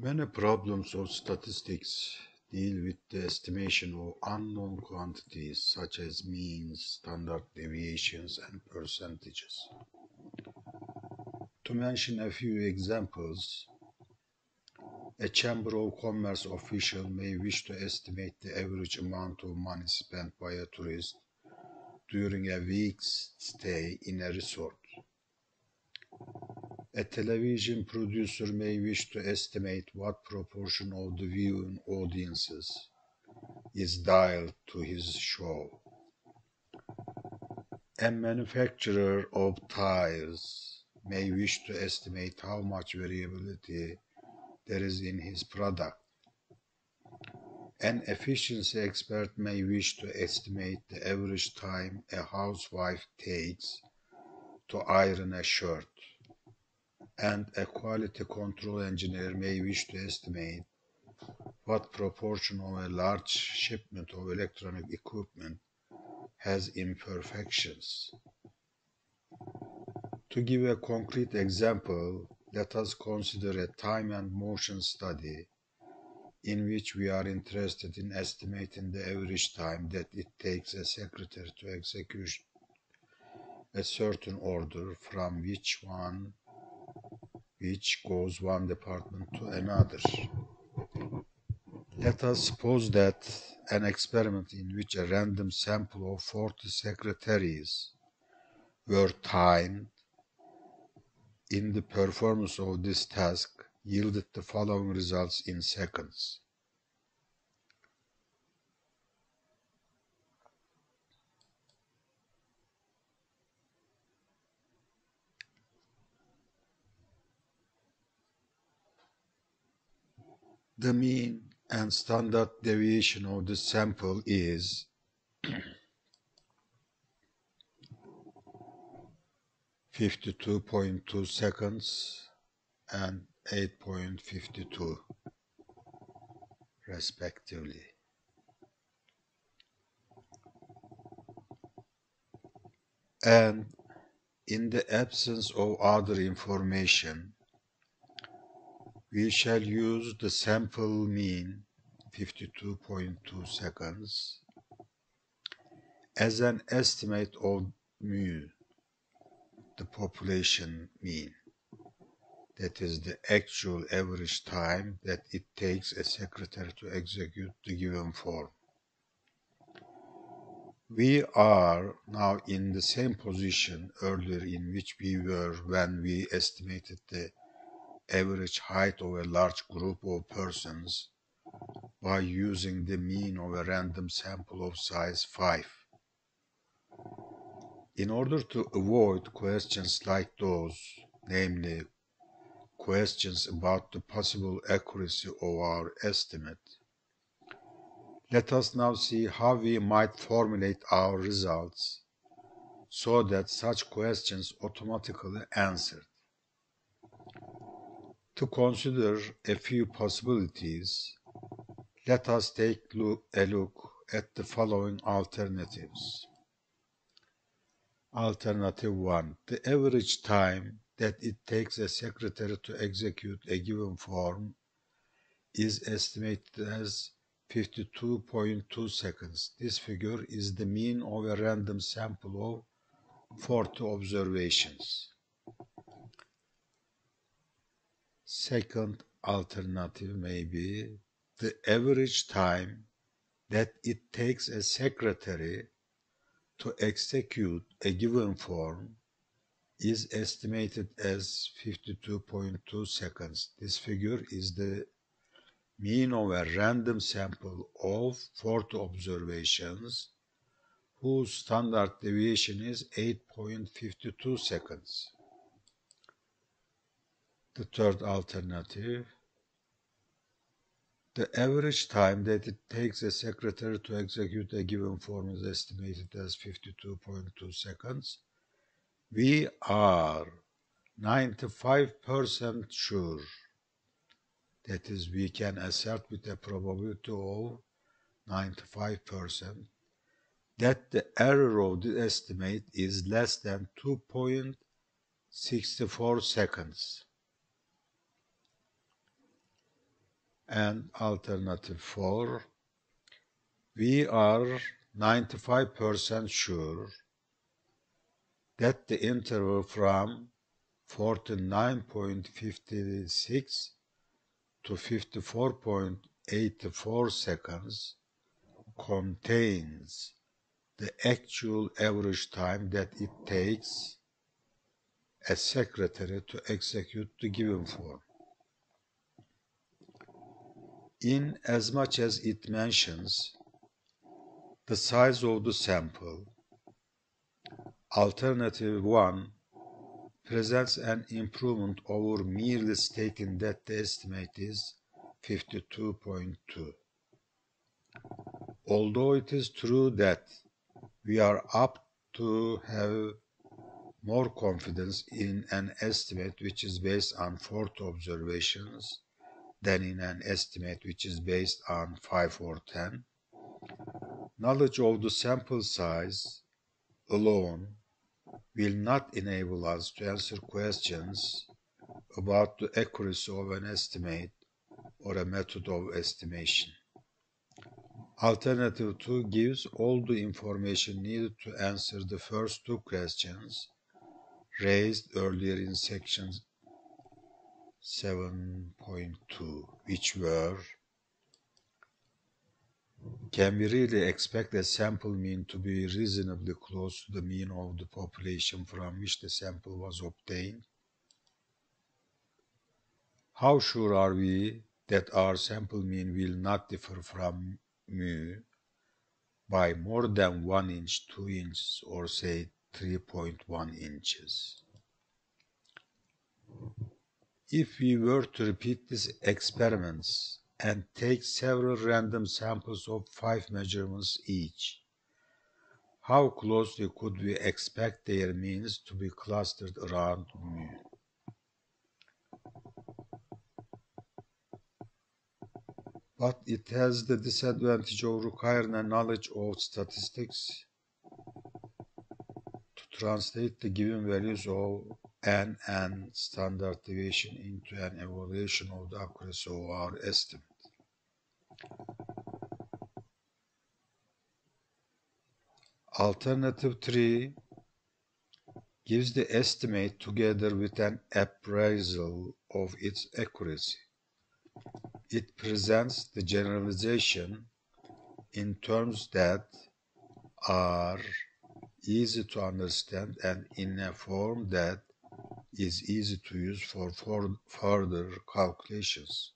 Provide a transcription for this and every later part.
Many problems of statistics deal with the estimation of unknown quantities such as means, standard deviations, and percentages. To mention a few examples, a Chamber of Commerce official may wish to estimate the average amount of money spent by a tourist during a week's stay in a resort. A television producer may wish to estimate what proportion of the viewing audiences is dialed to his show. A manufacturer of tires may wish to estimate how much variability there is in his product. An efficiency expert may wish to estimate the average time a housewife takes to iron a shirt. And a quality control engineer may wish to estimate what proportion of a large shipment of electronic equipment has imperfections. To give a concrete example, let us consider a time and motion study in which we are interested in estimating the average time that it takes a secretary to execute a certain order from which goes one department to another. Let us suppose that an experiment in which a random sample of 40 secretaries were timed in the performance of this task yielded the following results in seconds. The mean and standard deviation of the sample is 52.2 seconds and 8.52 respectively. And in the absence of other information, we shall use the sample mean, 52.2 seconds, as an estimate of mu, the population mean. That is the actual average time that it takes a secretary to execute the given form. We are now in the same position earlier in which we were when we estimated the average height of a large group of persons by using the mean of a random sample of size 5. In order to avoid questions like those, namely questions about the possible accuracy of our estimate, let us now see how we might formulate our results so that such questions automatically answered. To consider a few possibilities, let us take a look at the following alternatives. Alternative 1. The average time that it takes a secretary to execute a given form is estimated as 52.2 seconds. This figure is the mean of a random sample of 40 observations. Second alternative may be the average time that it takes a secretary to execute a given form is estimated as 52.2 seconds. This figure is the mean of a random sample of 40 observations whose standard deviation is 8.52 seconds. The third alternative, the average time that it takes a secretary to execute a given form is estimated as 52.2 seconds. We are 95% sure, that is, we can assert with a probability of 95% that the error of the estimate is less than 2.64 seconds. And alternative 4, we are 95% sure that the interval from 49.56 to 54.84 seconds contains the actual average time that it takes a secretary to execute the given form. In as much as it mentions the size of the sample, alternative 1 presents an improvement over merely stating that the estimate is 52.2. Although it is true that we are apt to have more confidence in an estimate which is based on 40 observations than in an estimate which is based on 5 or 10, knowledge of the sample size alone will not enable us to answer questions about the accuracy of an estimate or a method of estimation. Alternative 2 gives all the information needed to answer the first two questions raised earlier in section 7.2, which were: can we really expect a sample mean to be reasonably close to the mean of the population from which the sample was obtained? How sure are we that our sample mean will not differ from mu by more than 1 inch, 2 inches, or say 3.1 inches? If we were to repeat these experiments and take several random samples of 5 measurements each, how closely could we expect their means to be clustered around mu? But it has the disadvantage of requiring a knowledge of statistics to translate the given values of n and standard deviation into an evaluation of the accuracy of our estimate. Alternative 3 gives the estimate together with an appraisal of its accuracy. It presents the generalization in terms that are easy to understand and in a form that is easy to use for further calculations.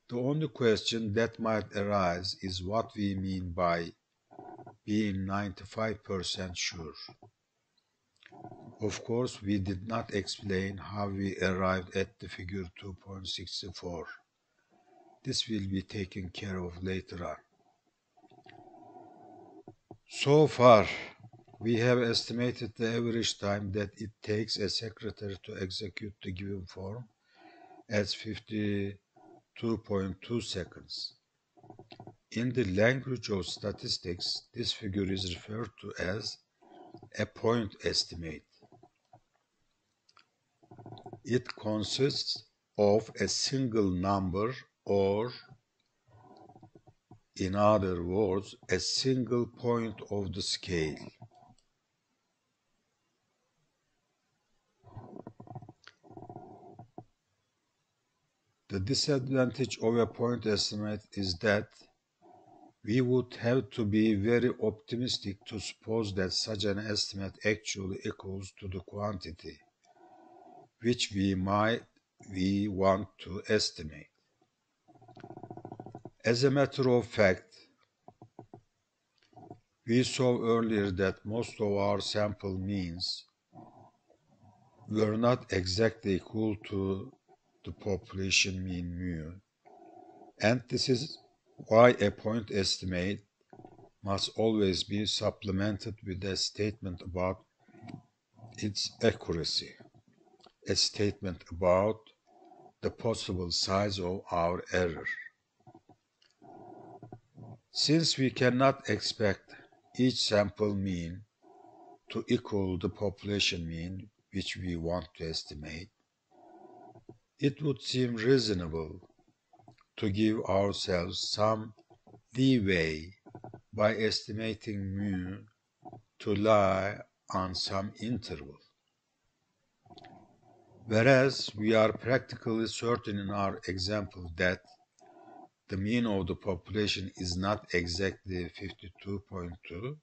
The only question that might arise is what we mean by being 95% sure. Of course, we did not explain how we arrived at the figure 2.64. This will be taken care of later on. So far, we have estimated the average time that it takes a secretary to execute the given form as 52.2 seconds. In the language of statistics, this figure is referred to as a point estimate. It consists of a single number, or in other words, a single point of the scale. The disadvantage of a point estimate is that we would have to be very optimistic to suppose that such an estimate actually equals to the quantity which we want to estimate. As a matter of fact, we saw earlier that most of our sample means were not exactly equal to the population mean mu, and this is why a point estimate must always be supplemented with a statement about its accuracy, a statement about the possible size of our error. Since we cannot expect each sample mean to equal the population mean which we want to estimate, It would seem reasonable to give ourselves some leeway by estimating mu to lie on some interval. Whereas we are practically certain in our example that the mean of the population is not exactly 52.2,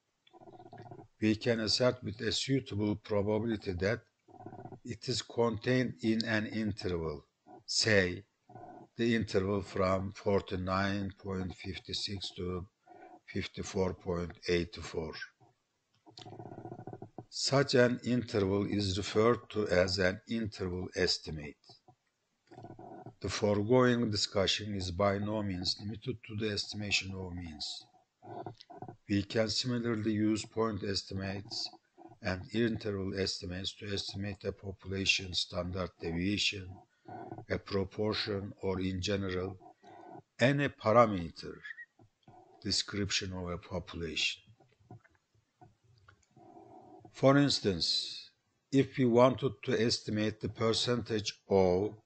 we can assert with a suitable probability that it is contained in an interval, say, the interval from 49.56 to 54.84. Such an interval is referred to as an interval estimate. The foregoing discussion is by no means limited to the estimation of means. We can similarly use point estimates and interval estimates to estimate a population standard deviation, a proportion, or in general, any parameter description of a population. For instance, if we wanted to estimate the percentage of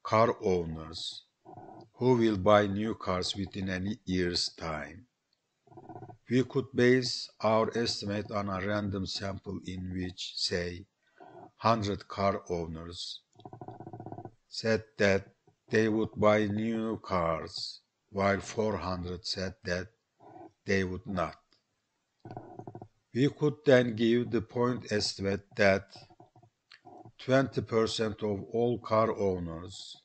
car owners who will buy new cars within a year's time, we could base our estimate on a random sample in which, say, 100 car owners said that they would buy new cars, while 400 said that they would not. We could then give the point estimate that 20% of all car owners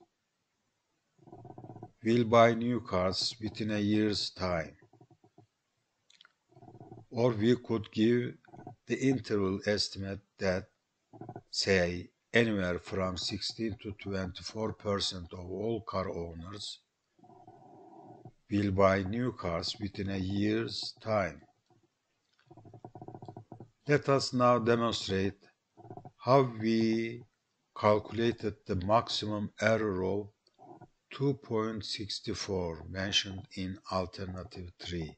will buy new cars within a year's time. Or we could give the interval estimate that, say, anywhere from 16 to 24% of all car owners will buy new cars within a year's time. Let us now demonstrate how we calculated the maximum error of 2.64 mentioned in alternative 3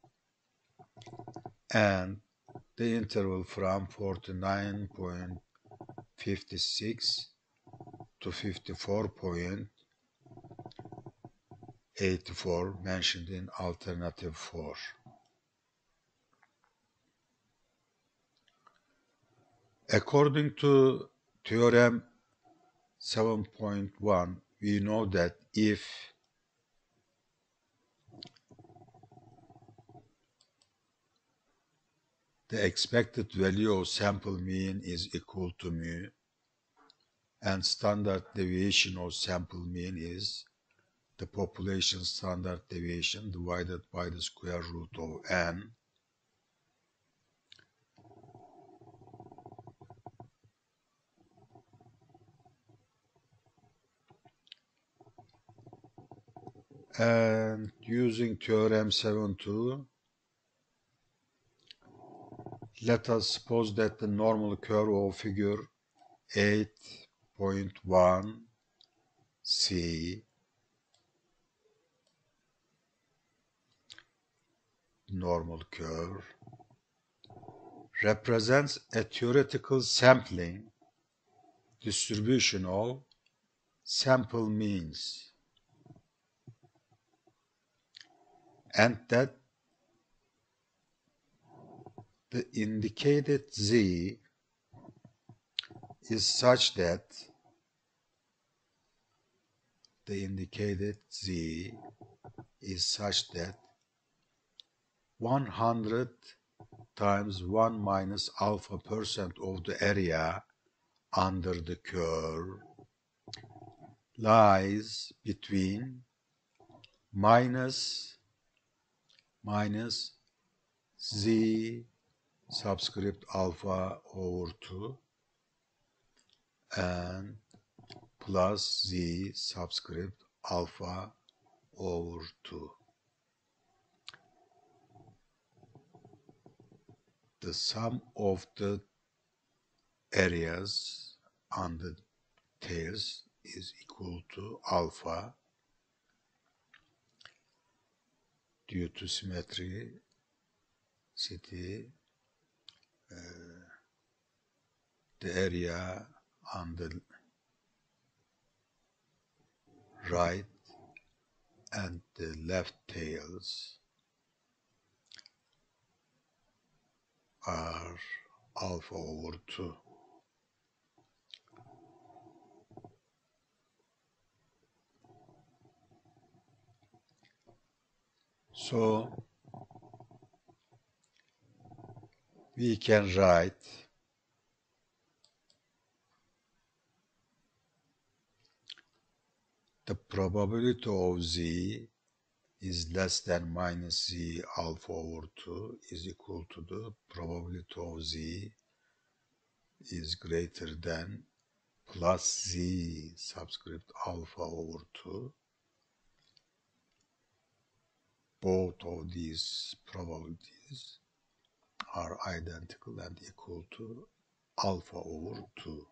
and the interval from 49.56 to 54.84 mentioned in alternative 4. According to theorem 7.1, we know that if the expected value of sample mean is equal to mu and standard deviation of sample mean is the population standard deviation divided by the square root of n, and using theorem 7.2, let us suppose that the normal curve of figure 8.1 C, normal curve, represents a theoretical sampling distribution of sample means, and that the indicated Z is such that 100 times 1 minus alpha percent of the area under the curve lies between minus Z subscript alpha over 2 and plus Z subscript alpha over 2. The sum of the areas on the tails is equal to alpha due to symmetry. The area on the right and the left tails are alpha over 2. So we can write the probability of z is less than minus z alpha over 2 is equal to the probability of z is greater than plus z subscript alpha over 2. Both of these probabilities are identical and equal to alpha over 2.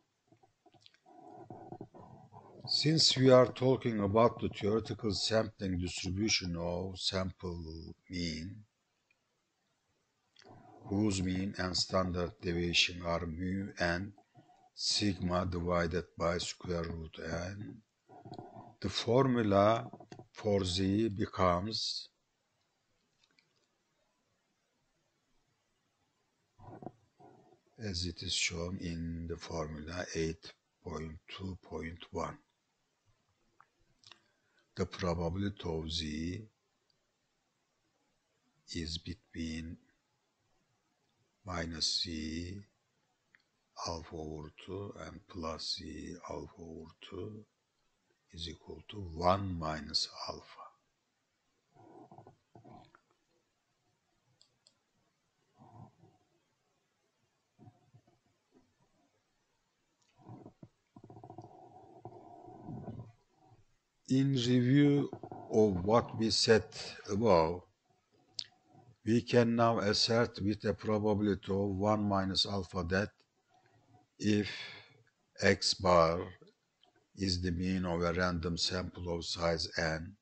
Since we are talking about the theoretical sampling distribution of sample mean, whose mean and standard deviation are mu and sigma divided by square root n, the formula for z becomes as it is shown in the formula 8.2.1. The probability of z is between minus z alpha over 2 and plus z alpha over 2 is equal to 1 minus alpha. In review of what we said above, we can now assert with a probability of 1 minus alpha that if x bar is the mean of a random sample of size n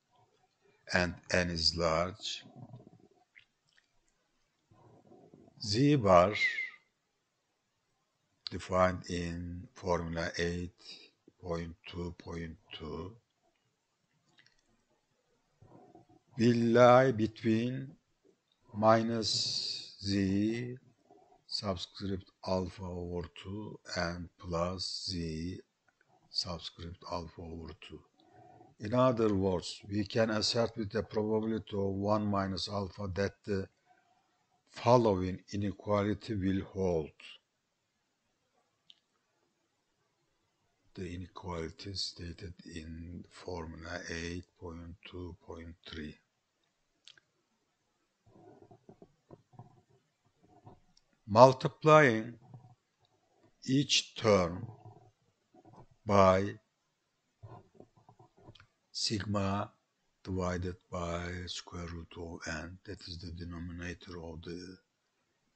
and n is large, z bar defined in formula 8.2.2 will lie between minus z subscript alpha over 2 and plus z subscript alpha over 2. In other words, we can assert with a probability of 1 minus alpha that the following inequality will hold. The inequality stated in formula 8.2.3. Multiplying each term by sigma divided by square root of n, that is the denominator of the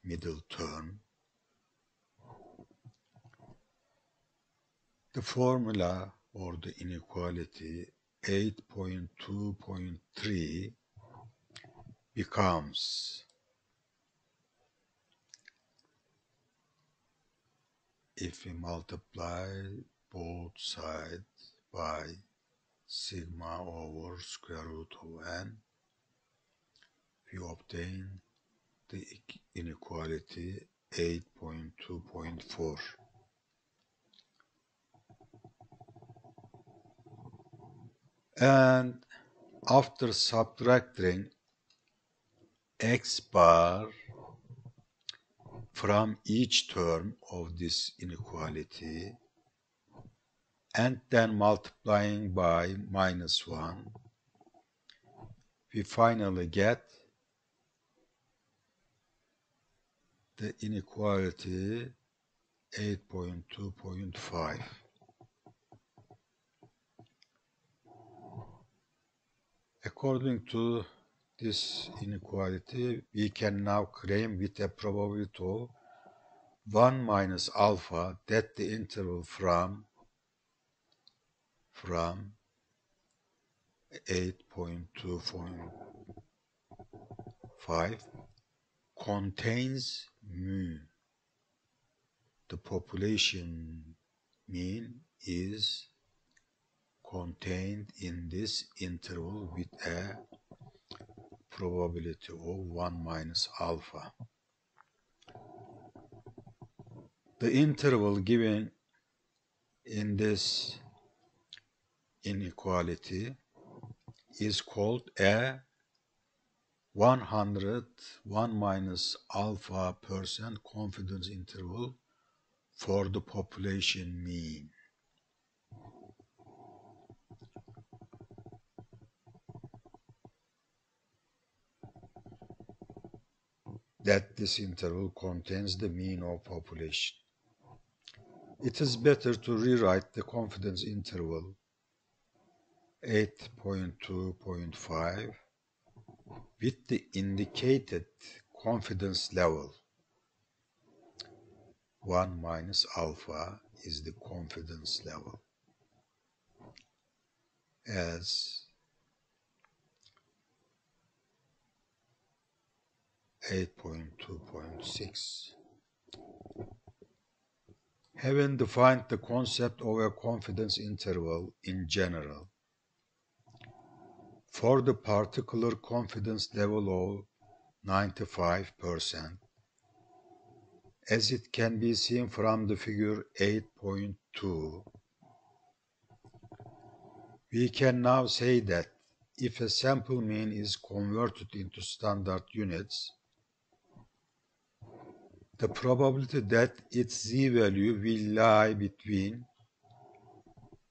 middle term. The formula or the inequality 8.2.3 becomes, if we multiply both sides by sigma over square root of n, we obtain the inequality 8.2.4. And after subtracting x bar from each term of this inequality and then multiplying by minus 1, we finally get the inequality 8.2.5. According to this inequality, we can now claim with a probability of 1 minus alpha that the interval from 8.2.5 contains mu. The population mean is contained in this interval with a probability of 1 minus alpha. The interval given in this inequality is called a 101 minus alpha percent confidence interval for the population mean. That this interval contains the mean of population. It is better to rewrite the confidence interval 8.2.5 with the indicated confidence level. 1 minus alpha is the confidence level as 8.2.6. Having defined the concept of a confidence interval in general, for the particular confidence level of 95%, as it can be seen from the figure 8.2, we can now say that if a sample mean is converted into standard units, the probability that its z-value will lie between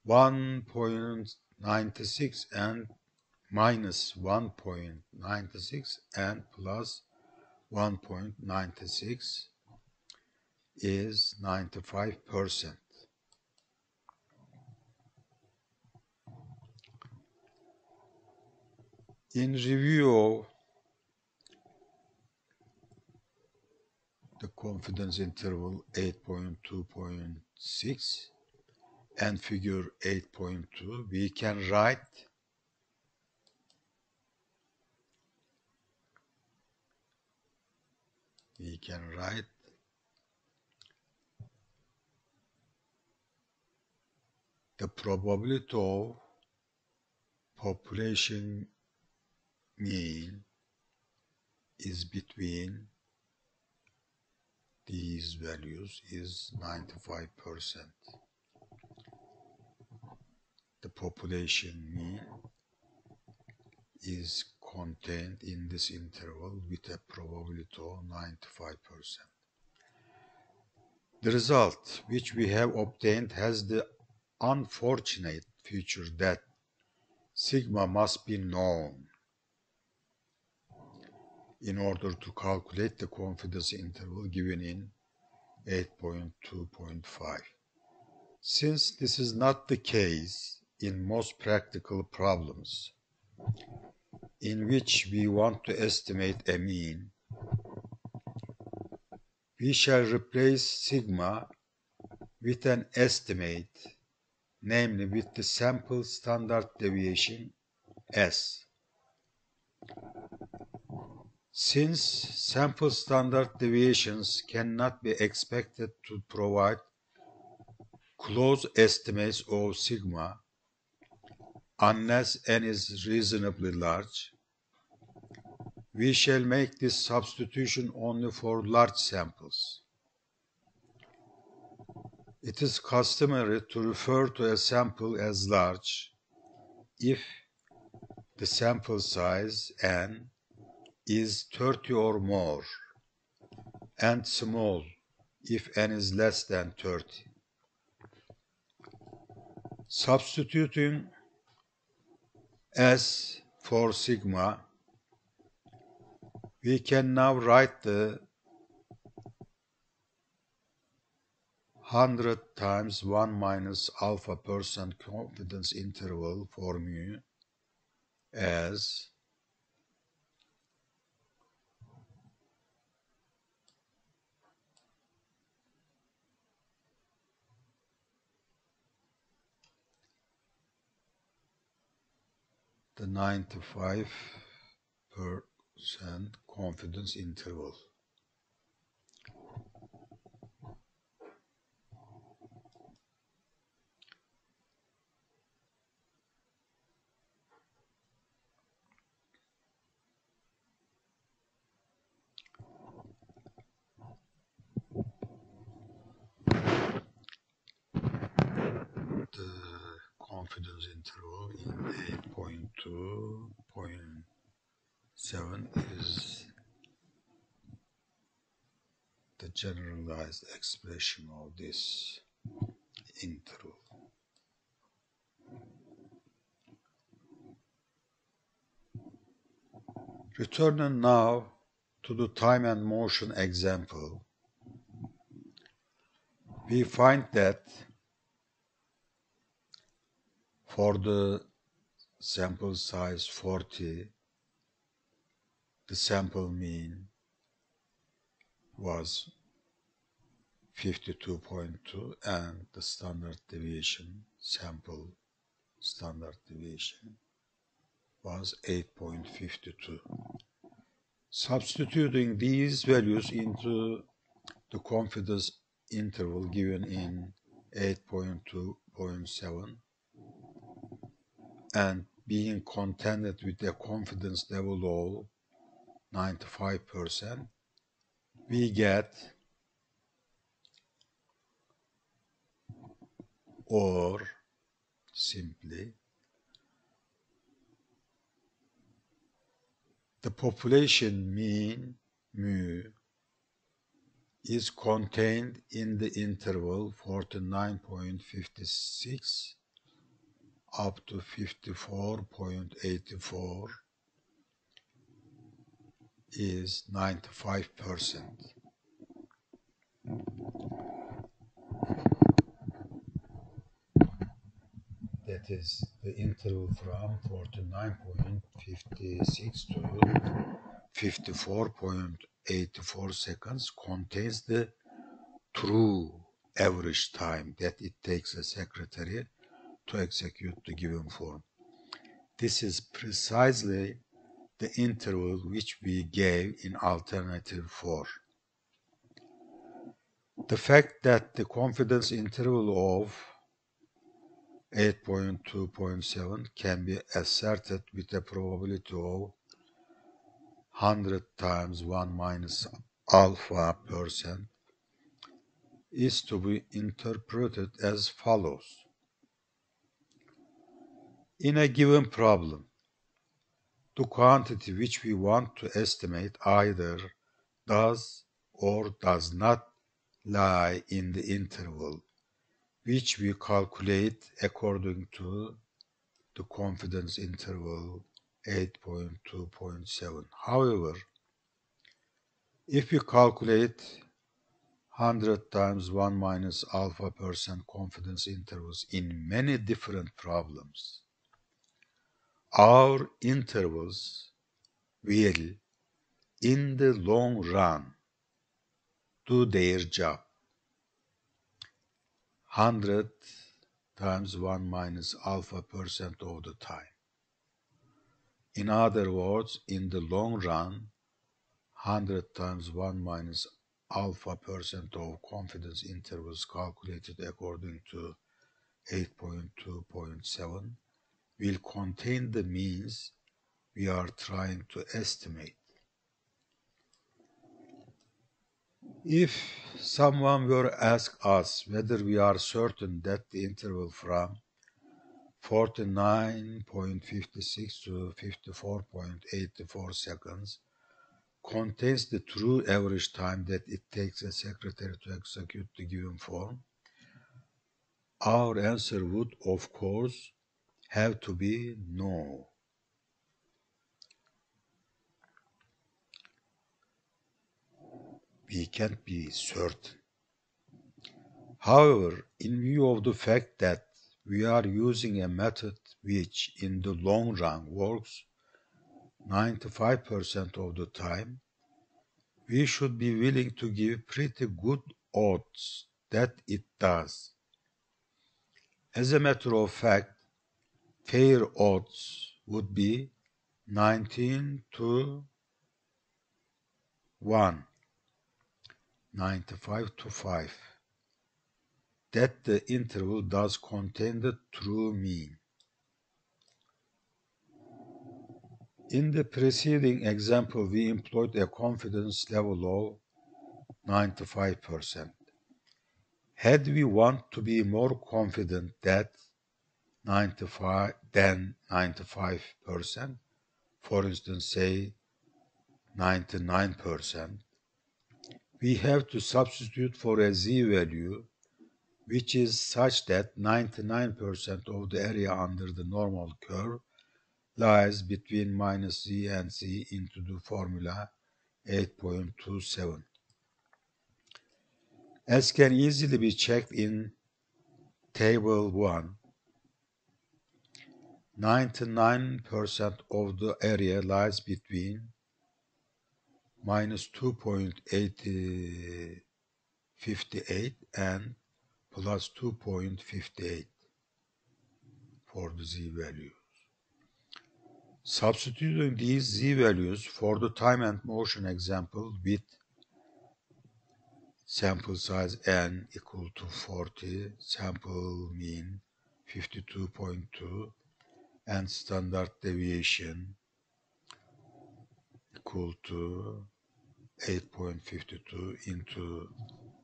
1.96 and minus 1.96 and plus 1.96 is 95%. In review of the confidence interval 8.2.6 and figure 8.2, we can write the probability of population mean is between these values is 95%. The population mean is contained in this interval with a probability of 95%. The result which we have obtained has the unfortunate feature that sigma must be known in order to calculate the confidence interval given in 8.2.5. Since this is not the case in most practical problems in which we want to estimate a mean, we shall replace sigma with an estimate, namely with the sample standard deviation S. Since sample standard deviations cannot be expected to provide close estimates of sigma unless n is reasonably large, we shall make this substitution only for large samples. It is customary to refer to a sample as large if the sample size n is 30 or more, and small if n is less than 30. Substituting S for sigma, we can now write the 100 times 1 minus alpha percent confidence interval for mu as the 95% confidence interval. confidence interval in 8.2.7 is the generalized expression of this interval. Returning now to the time and motion example, we find that for the sample size 40, the sample mean was 52.2 and the standard deviation, sample standard deviation, was 8.52. Substituting these values into the confidence interval given in 8.2.7 and being contented with a confidence level of 95%, we get, or simply, the population mean, mu, is contained in the interval 49.56 up to 54.84 is 95%. That is, the interval from 49.56 to 54.84 seconds contains the true average time that it takes a secretary to execute the given form. This is precisely the interval which we gave in alternative 4. The fact that the confidence interval of 8.2.7 can be asserted with a probability of 100 times 1 minus alpha percent is to be interpreted as follows. In a given problem, the quantity which we want to estimate either does or does not lie in the interval, which we calculate according to the confidence interval 8.2.7. However, if we calculate 100 times 1 minus alpha percent confidence intervals in many different problems, our intervals will, in the long run, do their job 100 times 1 minus alpha percent of the time. In other words, in the long run, 100 times 1 minus alpha percent of confidence intervals calculated according to 8.2.7 will contain the means we are trying to estimate. If someone were to ask us whether we are certain that the interval from 49.56 to 54.84 seconds contains the true average time that it takes a secretary to execute the given form, our answer would, of course, have to be no. We can't be certain. However, in view of the fact that we are using a method which in the long run works 95% of the time, we should be willing to give pretty good odds that it does. As a matter of fact, fair odds would be 19 to 1, 95 to 5, that the interval does contain the true mean. In the preceding example, we employed a confidence level of 95%. Had we want to be more confident that 95 than 95%, for instance, say 99%, we have to substitute for a z-value which is such that 99% of the area under the normal curve lies between minus z and z into the formula 8.27. As can easily be checked in Table 1, 99% of the area lies between minus 2.858 and plus 2.58 for the z-value. Substituting these z-values for the time and motion example with sample size n equal to 40, sample mean 52.2, and standard deviation equal to 8.52 into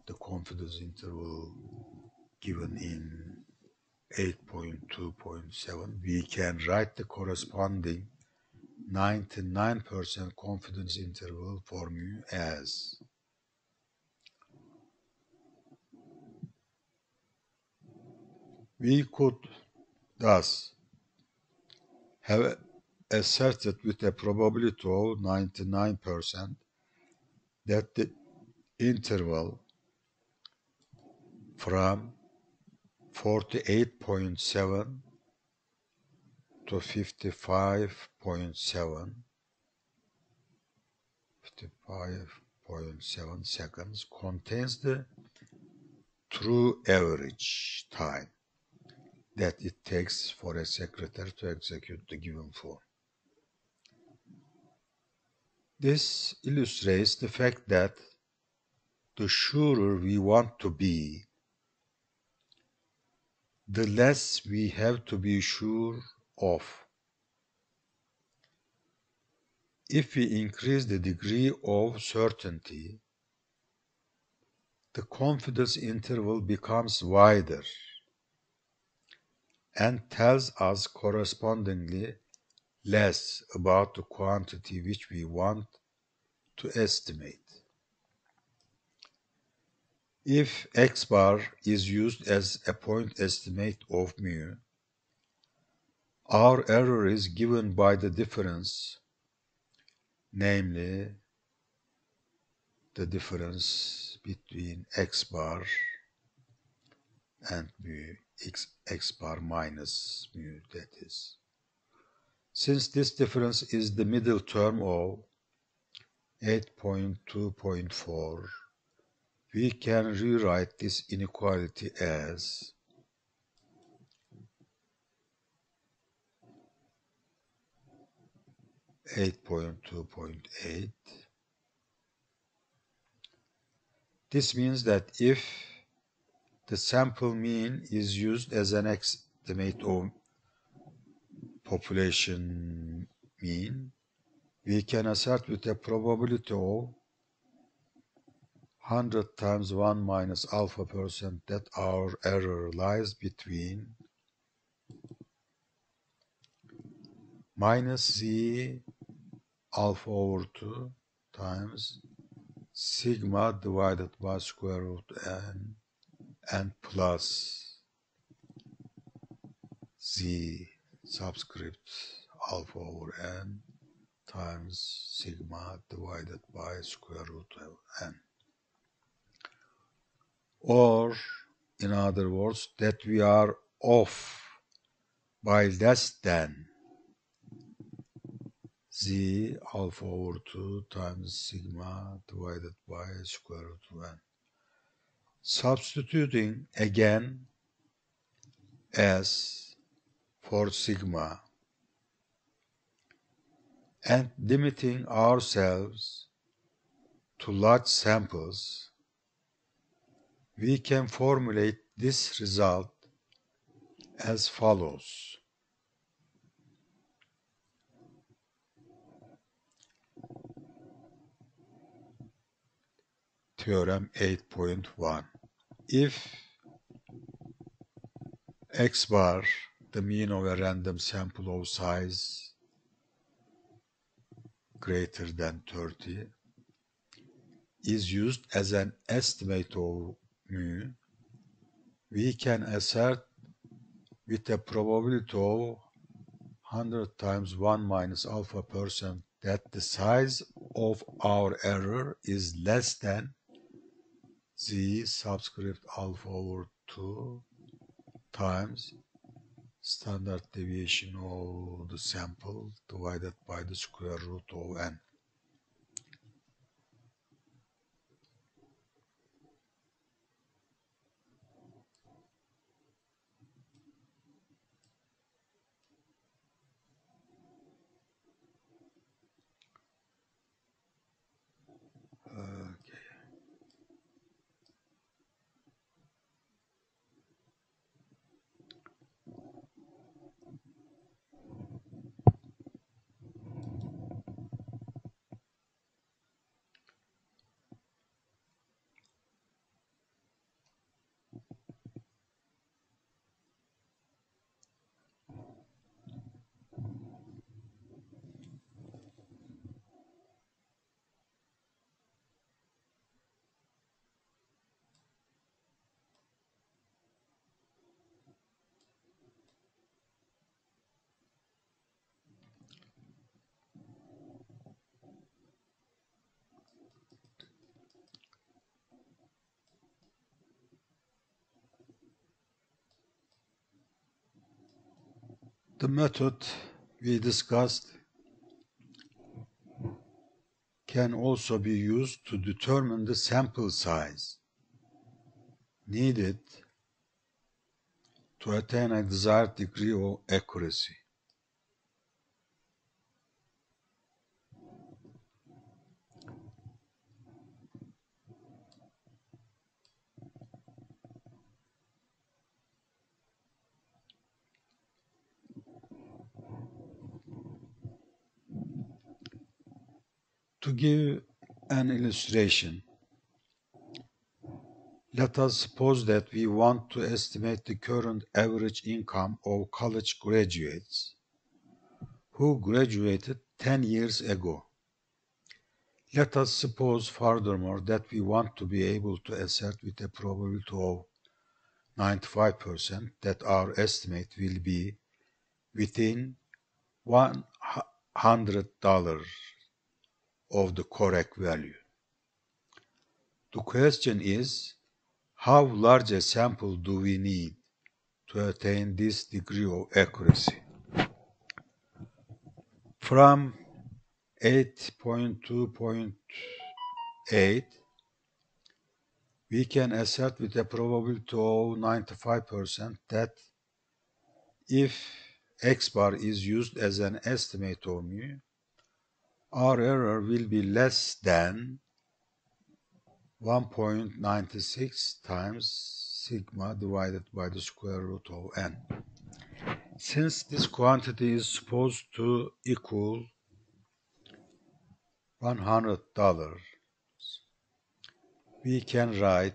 the confidence interval given in 8.2.7, we can write the corresponding 99% confidence interval for mu as we could thus have asserted with a probability of 99% that the interval from 48.7 to 55.7 seconds contains the true average time that it takes for a secretary to execute the given form. This illustrates the fact that the surer we want to be, the less we have to be sure of. If we increase the degree of certainty, the confidence interval becomes wider and tells us correspondingly less about the quantity which we want to estimate. If x bar is used as a point estimate of mu, our error is given by the difference, namely the difference between x bar and mu, x bar minus mu, that is. Since this difference is the middle term of 8.2.4, we can rewrite this inequality as 8.2.8. This means that if the sample mean is used as an estimate of population mean, we can assert with a probability of 100 times 1 minus alpha percent that our error lies between minus z alpha over 2 times sigma divided by square root n and plus z subscript alpha over n times sigma divided by square root of n. Or, in other words, that we are off by less than z alpha over 2 times sigma divided by square root of n. Substituting again s for sigma and limiting ourselves to large samples, we can formulate this result as follows. Theorem 8.1. If x bar the mean of a random sample of size greater than 30 is used as an estimate of mu, we can assert with a probability of 100 times 1 minus alpha percent that the size of our error is less than z subscript alpha over 2 times standard deviation of the sample divided by the square root of n. The method we discussed can also be used to determine the sample size needed to attain a desired degree of accuracy. To give an illustration, let us suppose that we want to estimate the current average income of college graduates who graduated 10 years ago. Let us suppose furthermore that we want to be able to assert with a probability of 95% that our estimate will be within $100 of the correct value. The question is, how large a sample do we need to attain this degree of accuracy? From 8.2.8, we can assert with a probability of 95% that if x bar is used as an estimate of mu, our error will be less than 1.96 times sigma divided by the square root of n. Since this quantity is supposed to equal $100, we can write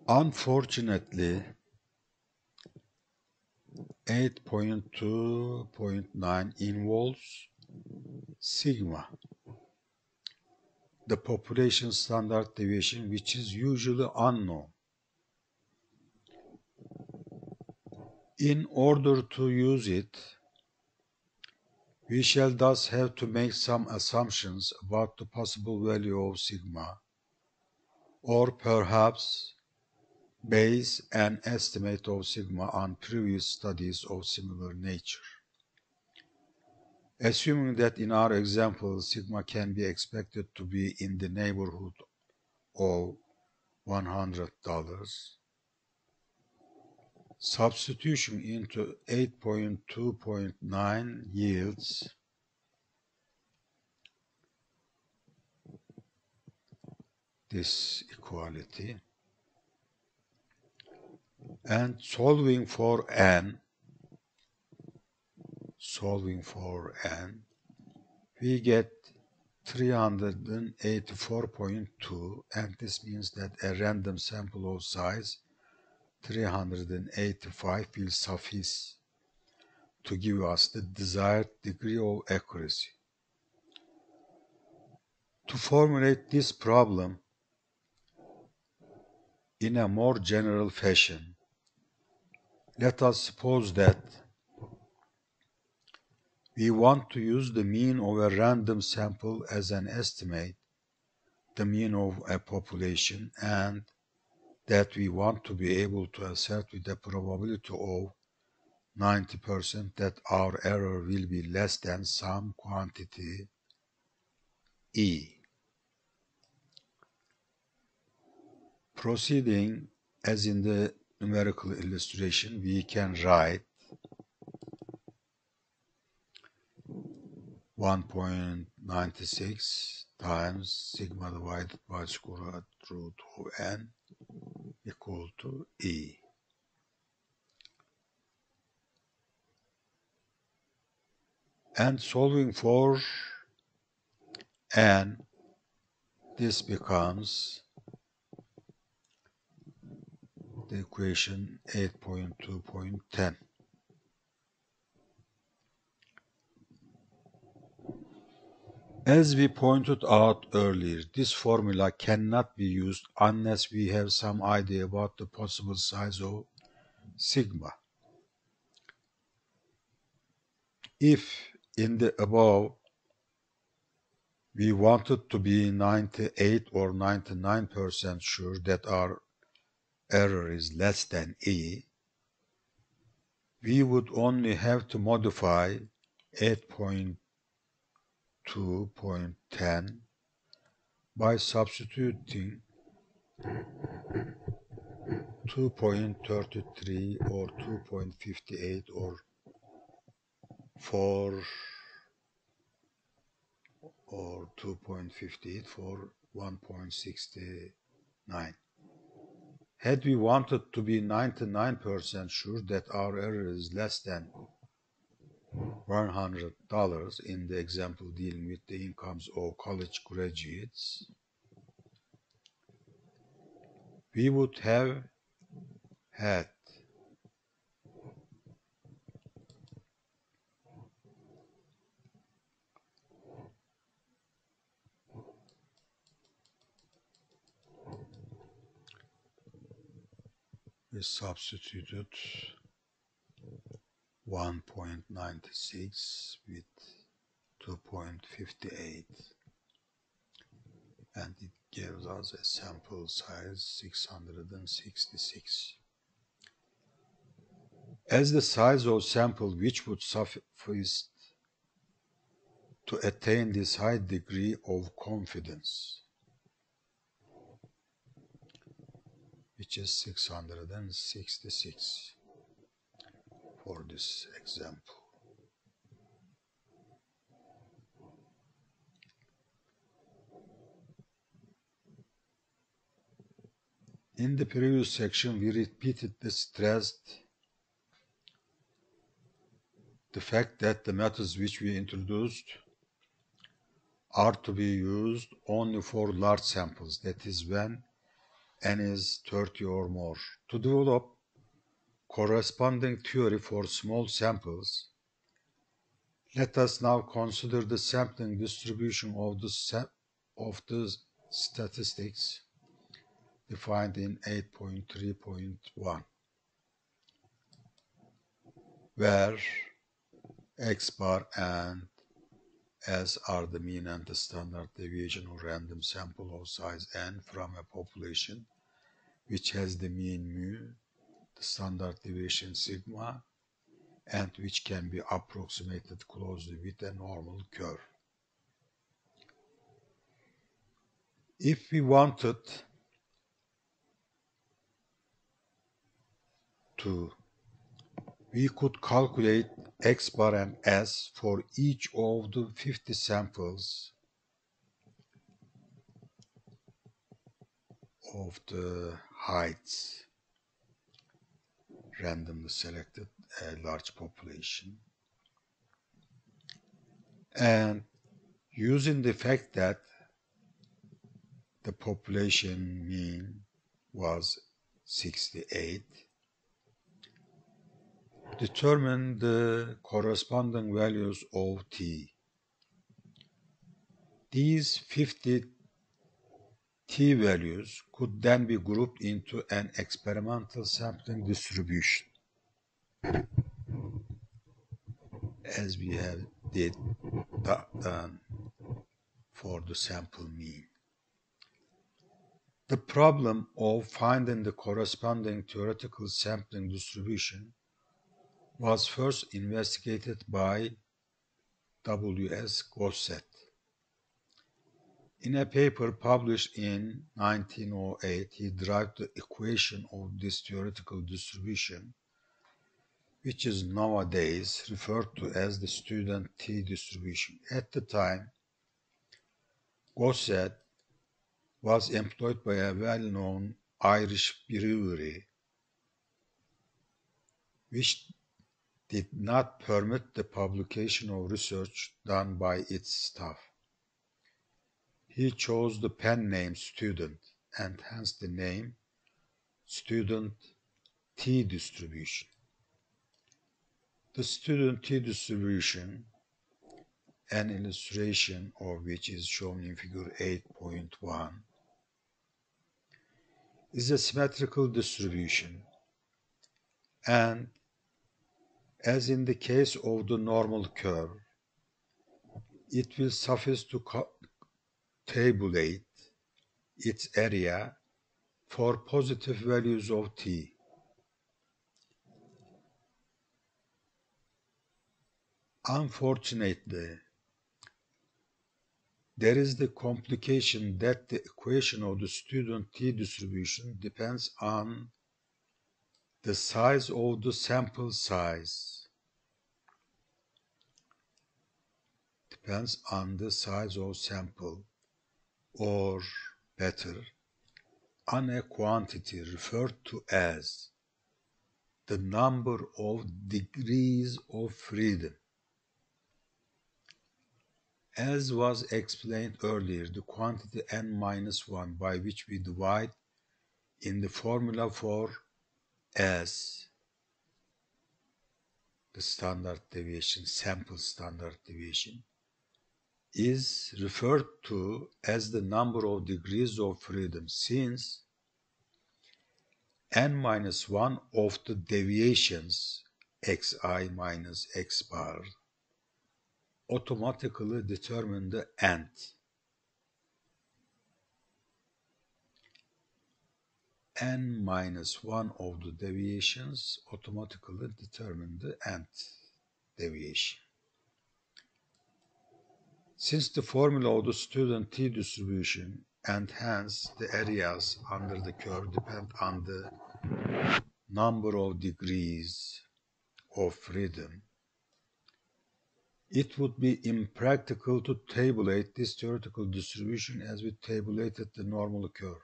unfortunately 8.2.9 involves sigma, the population standard deviation, which is usually unknown. In order to use it, we shall thus have to make some assumptions about the possible value of sigma, or perhaps base an estimate of sigma on previous studies of similar nature. Assuming that in our example sigma can be expected to be in the neighborhood of $100, substitution into 8.2.9 yields this equality, and solving for n, we get 384.2, and this means that a random sample of size 385 will suffice to give us the desired degree of accuracy. To formulate this problem in a more general fashion, let us suppose that we want to use the mean of a random sample as an estimate, the mean of a population, and that we want to be able to assert with a probability of 90% that our error will be less than some quantity E. Proceeding as in the numerical illustration, we can write 1.96 times sigma divided by square root of n equal to E. And solving for n, this becomes the equation 8.2.10. As we pointed out earlier, this formula cannot be used unless we have some idea about the possible size of sigma. If in the above we wanted to be 98 or 99% sure that our error is less than E, we would only have to modify 8.2.10 by substituting 2.33 or 2.58 or 4 or 2.58 for 1.69. Had we wanted to be 99% sure that our error is less than $100 in the example dealing with the incomes of college graduates, we would have had we substituted 1.96 with 2.58, and it gives us a sample size 666. As the size of sample which would suffice to attain this high degree of confidence, which is 666 for this example. In the previous section, we repeatedly stressed the fact that the methods which we introduced are to be used only for large samples, that is when n is 30 or more. To develop corresponding theory for small samples, let us now consider the sampling distribution of the statistics defined in 8.3.1, where x bar and S are the mean and the standard deviation of random sample of size n from a population which has the mean mu, the standard deviation sigma, and which can be approximated closely with a normal curve. If we wanted to, we could calculate x bar and S for each of the 50 samples of the heights randomly selected a large population, and using the fact that the population mean was 68, determine the corresponding values of t. These 50 t values could then be grouped into an experimental sampling distribution, as we have done for the sample mean. The problem of finding the corresponding theoretical sampling distribution was first investigated by W.S. Gossett. In a paper published in 1908, he derived the equation of this theoretical distribution, which is nowadays referred to as the student t distribution. At the time, Gossett was employed by a well-known Irish brewery, which did not permit the publication of research done by its staff. He chose the pen name student, and hence the name student t distribution. The student t distribution, an illustration of which is shown in figure 8.1, is a symmetrical distribution, and as in the case of the normal curve, it will suffice to tabulate its area for positive values of t. Unfortunately, there is the complication that the equation of the student t distribution depends on the size of the sample size. Depends on the size of sample, or better, on a quantity referred to as the number of degrees of freedom. As was explained earlier, the quantity n-1 by which we divide in the formula for S, the standard deviation, sample standard deviation, is referred to as the number of degrees of freedom, since n-1 of the deviations xi minus x bar automatically determine the nth. n-1 of the deviations automatically determine the nth deviation. Since the formula of the student t distribution and hence the areas under the curve depend on the number of degrees of freedom, it would be impractical to tabulate this theoretical distribution as we tabulated the normal curve.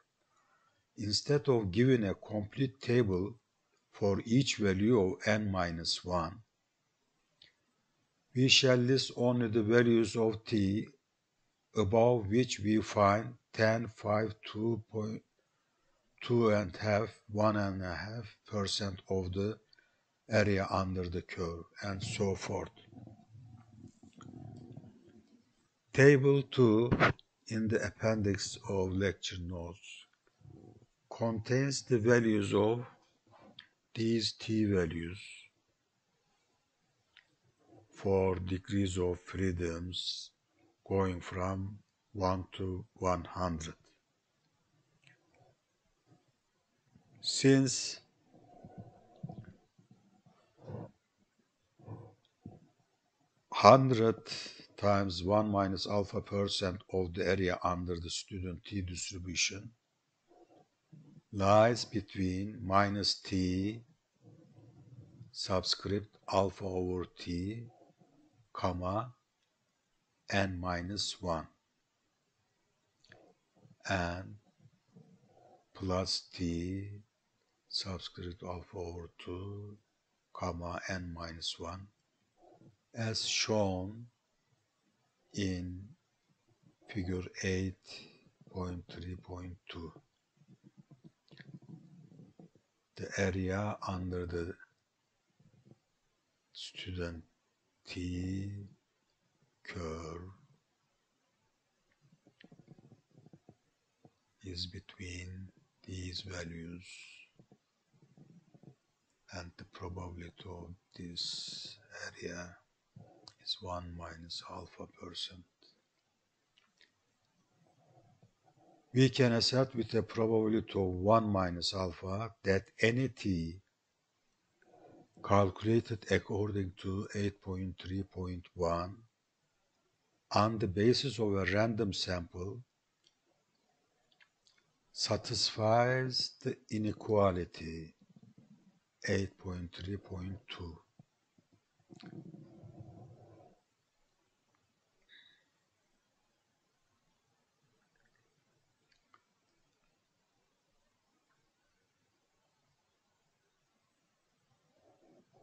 Instead of giving a complete table for each value of n-1, we shall list only the values of t above which we find 10, 5, 2.2 and half, 1.5% of the area under the curve, and so forth. Table 2 in the appendix of lecture notes contains the values of these t values for degrees of freedoms going from 1 to 100. Since hundred times 1 minus alpha % of the area under the student t distribution lies between minus t subscript alpha over t, comma, n-1, and plus t subscript alpha over 2, comma n minus 1, as shown in figure 8.3.2. The area under the student t curve is between these values, and the probability of this area is 1 minus alpha %. We can assert with a probability of 1 minus alpha that any t calculated according to 8.3.1 on the basis of a random sample satisfies the inequality 8.3.2.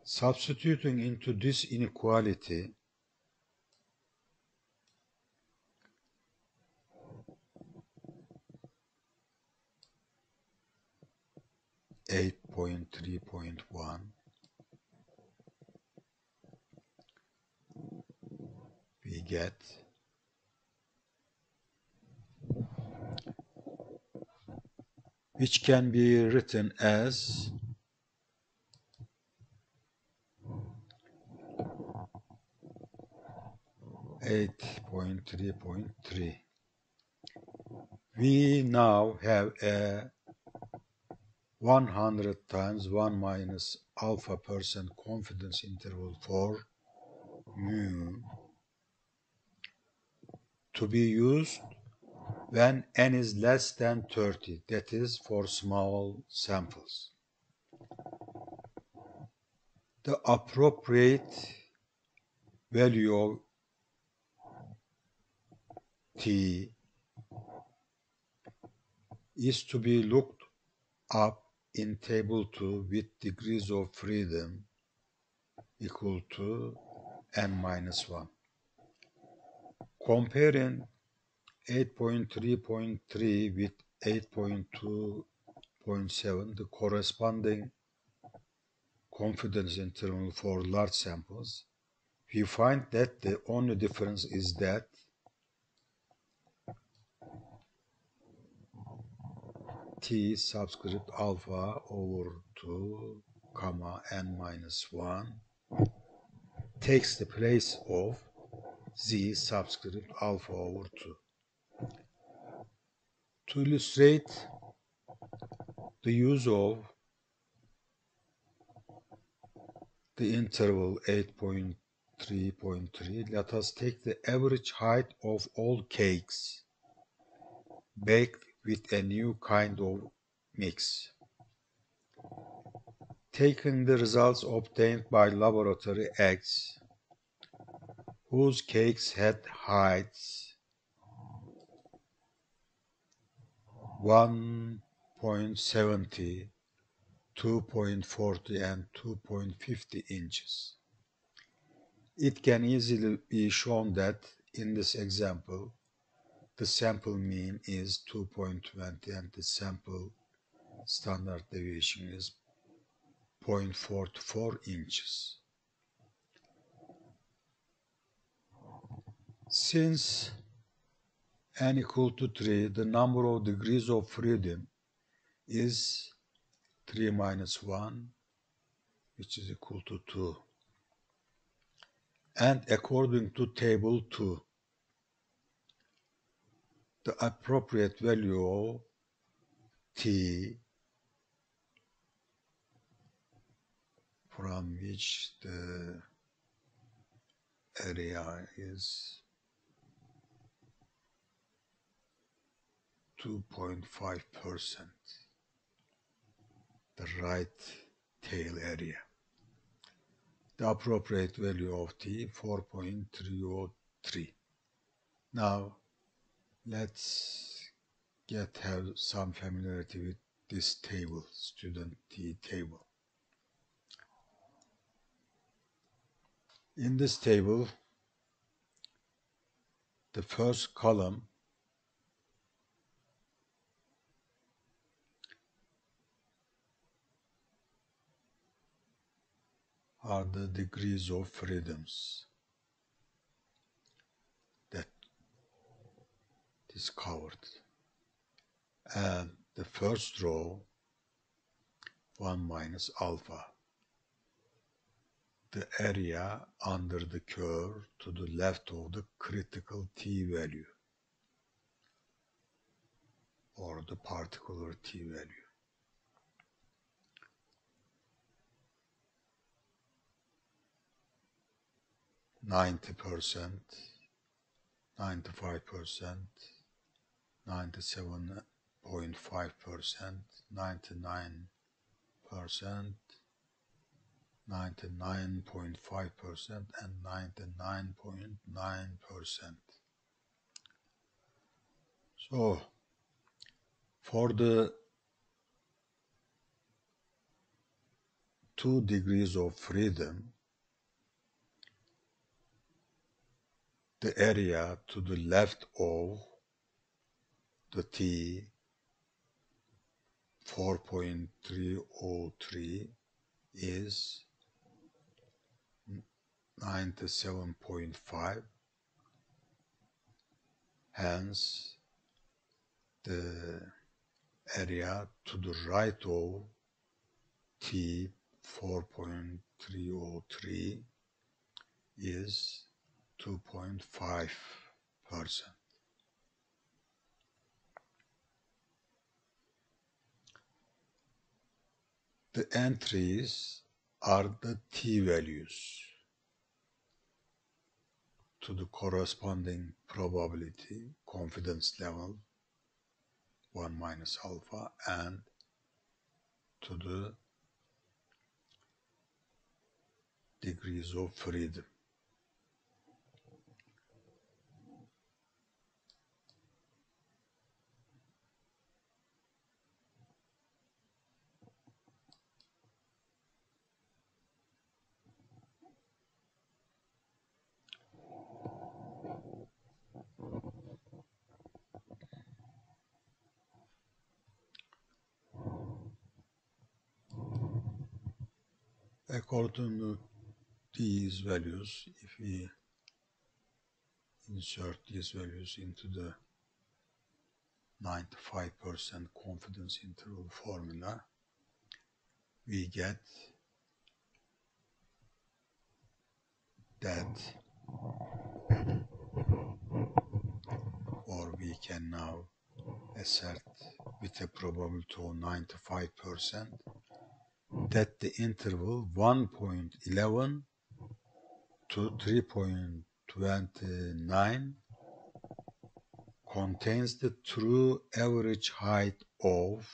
Substituting into this inequality, (8.3.1), we get which can be written as 8.3.3. We now have a 100 times 1 minus alpha % confidence interval for mu to be used when n is less than 30, that is for small samples. The appropriate value of t is to be looked up in table 2 with degrees of freedom equal to n minus 1. Comparing 8.3.3 with 8.2.7, the corresponding confidence interval for large samples, we find that the only difference is that t subscript alpha over 2, comma n minus 1 takes the place of z subscript alpha over 2. To illustrate the use of the interval 8.3.3, let us take the average height of all cakes baked with a new kind of mix. Taking the results obtained by laboratory eggs, whose cakes had heights 1.70, 2.40 and 2.50 inches. It can easily be shown that in this example, the sample mean is 2.20 and the sample standard deviation is 0.44 inches. Since n equal to 3, the number of degrees of freedom is 3 minus 1, which is equal to 2. And according to table 2, the appropriate value of t from which the area is 2.5%, the right tail area. The appropriate value of t, 4.303. Now let's have some familiarity with this table, student T table. In this table, the first column are the degrees of freedoms that is covered. And the first row, 1 minus alpha, the area under the curve to the left of the critical T value, or the particular T value. %, 95%, 97.5%, 99%, 99.5%, and 99.9%. So, for the 2 degrees of freedom, the area to the left of the T 4.303 is 97.5. Hence, the area to the right of T 4.303 is 2.5%. The entries are the T values to the corresponding probability, confidence level, 1 minus alpha, and to the degrees of freedom. According to these values, if we insert these values into the 95% confidence interval formula, we get that, or we can now assert with a probability of 95% that the interval 1.11 to 3.29 contains the true average height of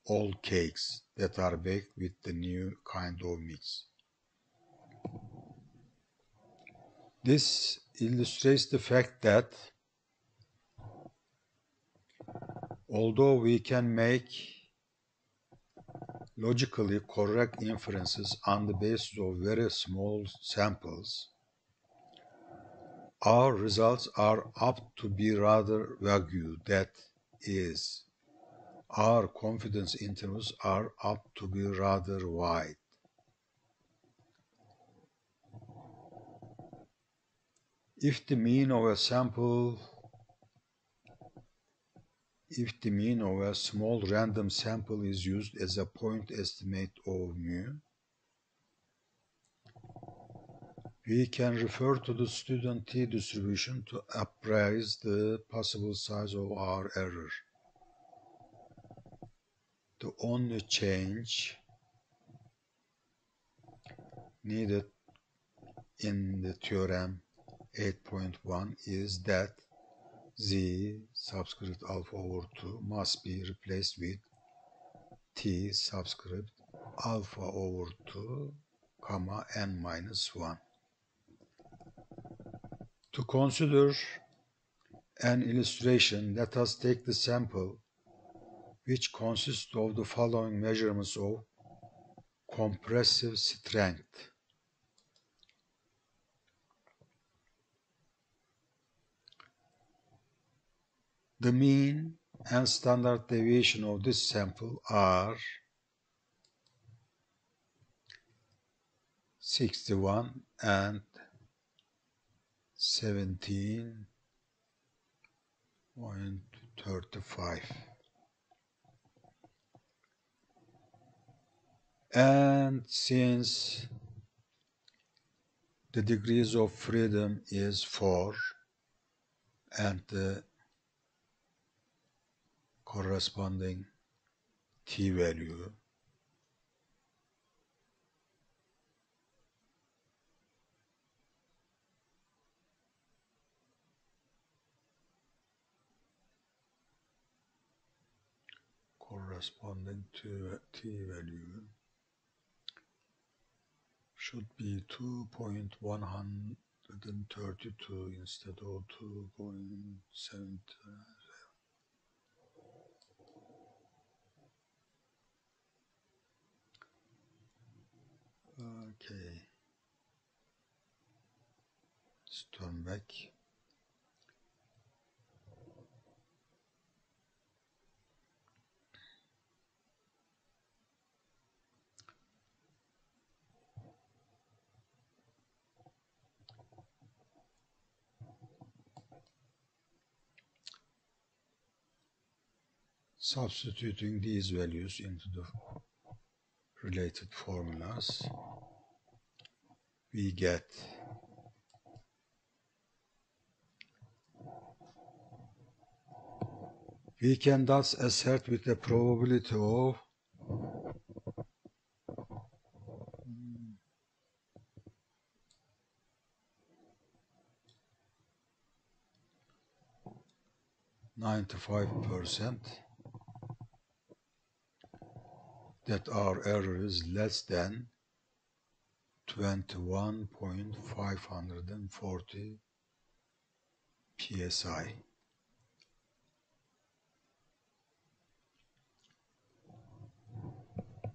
all cakes that are baked with the new kind of mix. This illustrates the fact that although we can make logically correct inferences on the basis of very small samples, our results are apt to be rather vague. That is, our confidence intervals are apt to be rather wide. If the mean of a small random sample is used as a point estimate of mu, we can refer to the student T distribution to appraise the possible size of our error. The only change needed in the theorem 8.1 is that Z subscript alpha over 2 must be replaced with T subscript alpha over 2, comma n minus 1. To consider an illustration, let us take the sample which consists of the following measurements of compressive strength. The mean and standard deviation of this sample are 61 and 17.35. And since the degrees of freedom is 4 and the corresponding t value corresponding to t value should be 2.132 instead of 2.7. Okay, let's turn back. Substituting these values into the related formulas, we get we can thus assert with a probability of 95% that our error is less than 21.540 psi.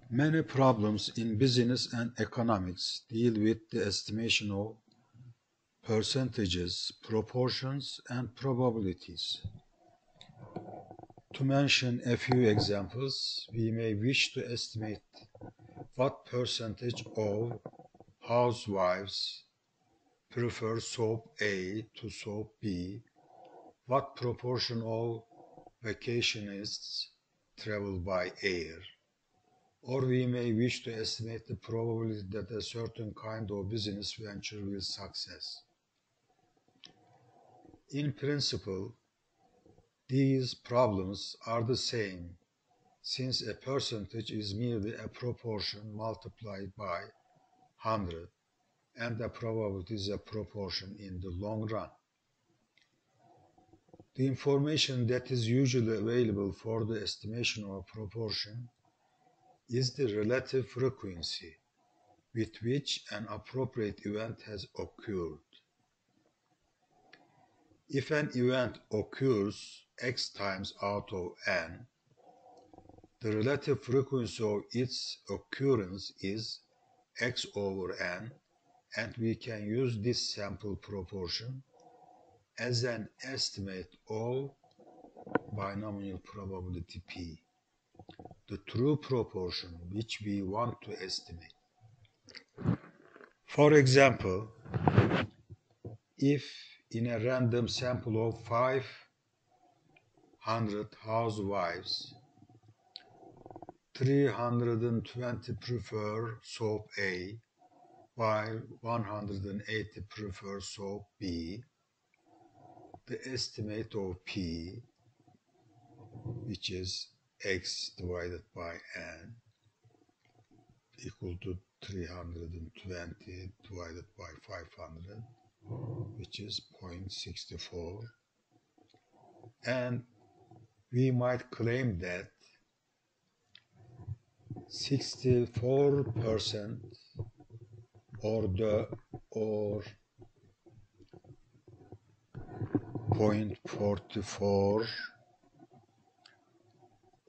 Many problems in business and economics deal with the estimation of percentages, proportions, and probabilities. To mention a few examples, we may wish to estimate what percentage of housewives prefer soap A to soap B, what proportion of vacationists travel by air, or we may wish to estimate the probability that a certain kind of business venture will success. In principle, these problems are the same, since a percentage is merely a proportion multiplied by 100, and the probability is a proportion in the long run. The information that is usually available for the estimation of a proportion is the relative frequency with which an appropriate event has occurred. If an event occurs x times out of n, the relative frequency of its occurrence is x over n, and we can use this sample proportion as an estimate of binomial probability p, the true proportion which we want to estimate. For example, if in a random sample of 500 housewives, 320 prefer soap A, while 180 prefer soap B, the estimate of P, which is x divided by n, equal to 320 divided by 500, which is 0.64, and we might claim that 64% or 0.44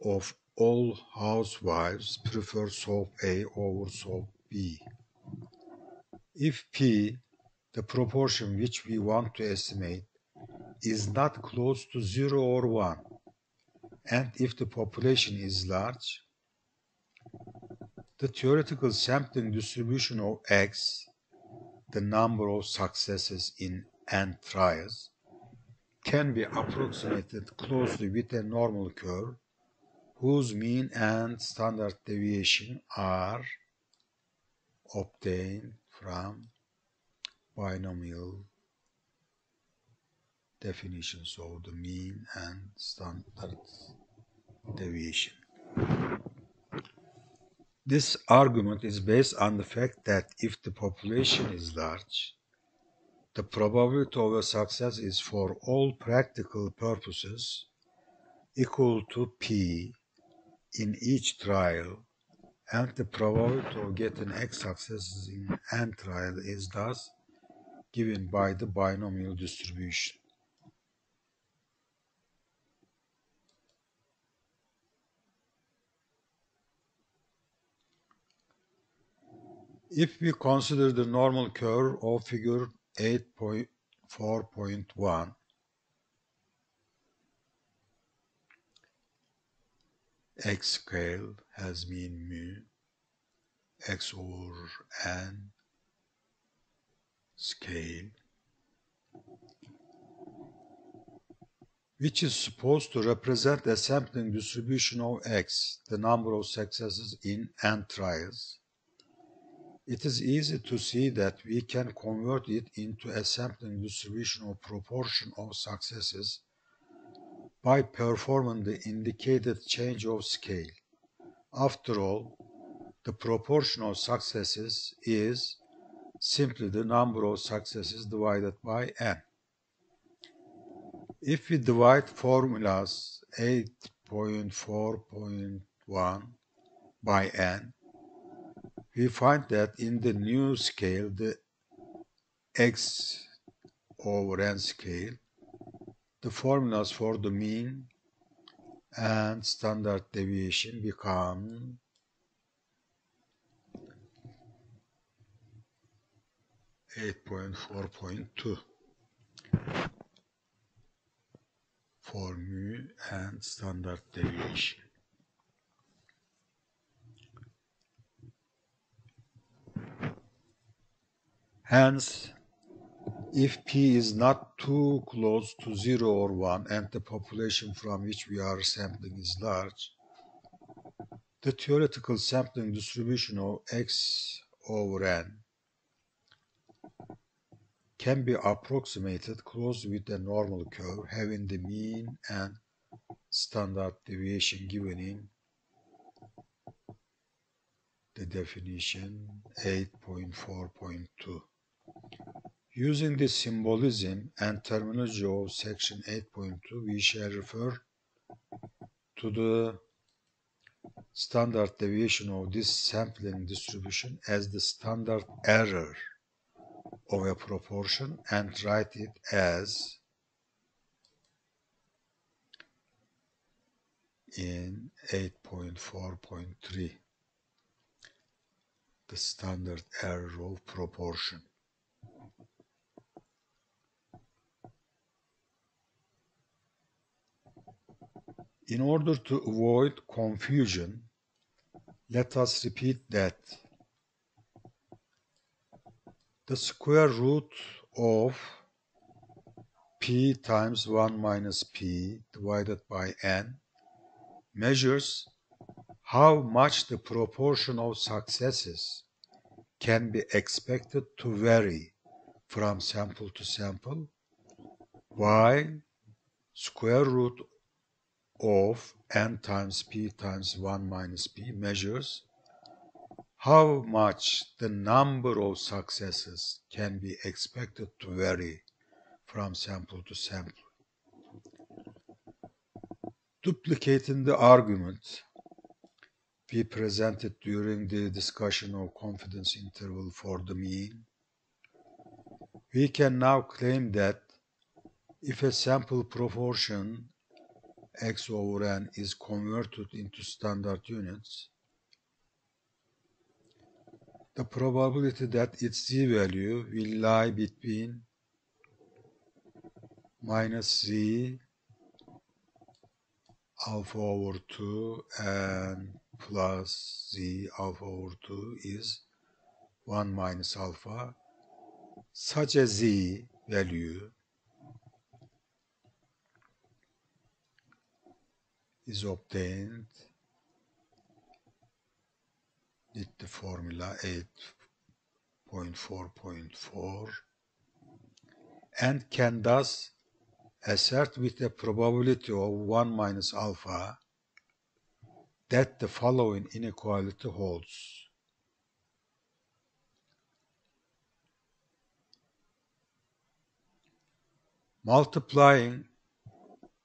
of all housewives prefer soap A over soap B. If P, the proportion which we want to estimate, is not close to 0 or 1, and if the population is large, the theoretical sampling distribution of X, the number of successes in n trials, can be approximated closely with a normal curve whose mean and standard deviation are obtained from binomial definitions of the mean and standard deviation. This argument is based on the fact that if the population is large, the probability of a success is for all practical purposes equal to P in each trial, and the probability of getting X successes in n trial is thus given by the binomial distribution. If we consider the normal curve of figure 8.4.1, X scale has mean mu, X over n scale, which is supposed to represent a sampling distribution of X, the number of successes in n trials. It is easy to see that we can convert it into a sampling distribution of proportion of successes by performing the indicated change of scale. After all, the proportion of successes is simply the number of successes divided by n. If we divide formulas 8.4.1 by n, we find that in the new scale, the X over n scale, the formulas for the mean and standard deviation become (8.4.2) for mu and standard deviation. Hence, if P is not too close to 0 or 1 and the population from which we are sampling is large, the theoretical sampling distribution of X over n can be approximated closely with a normal curve having the mean and standard deviation given in the definition 8.4.2. Using the symbolism and terminology of section 8.2, we shall refer to the standard deviation of this sampling distribution as the standard error of a proportion and write it as in 8.4.3, the standard error of proportion. In order to avoid confusion, let us repeat that the square root of P times 1 minus P divided by n measures how much the proportion of successes can be expected to vary from sample to sample, while square root of n times P times 1 minus P measures how much the number of successes can be expected to vary from sample to sample. Duplicating the argument we presented during the discussion of confidence interval for the mean, we can now claim that If a sample proportion x over n is converted into standard units, the probability that its z-value will lie between minus z alpha over 2 and plus z alpha over 2 is 1 minus alpha. Such a z value is obtained with the formula 8.4.4 and can thus assert with a probability of 1 minus alpha that the following inequality holds. Multiplying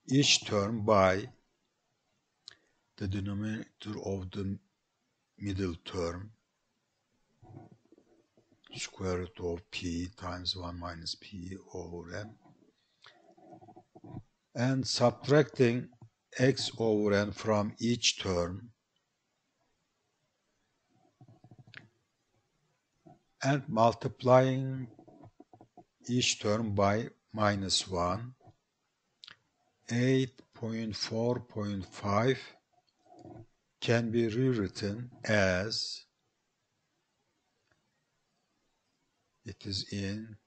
each term by the denominator of the middle term, square root of p times 1 minus p over n, and subtracting x over n from each term, and multiplying each term by minus 1, 8.4.5 can be rewritten as it is in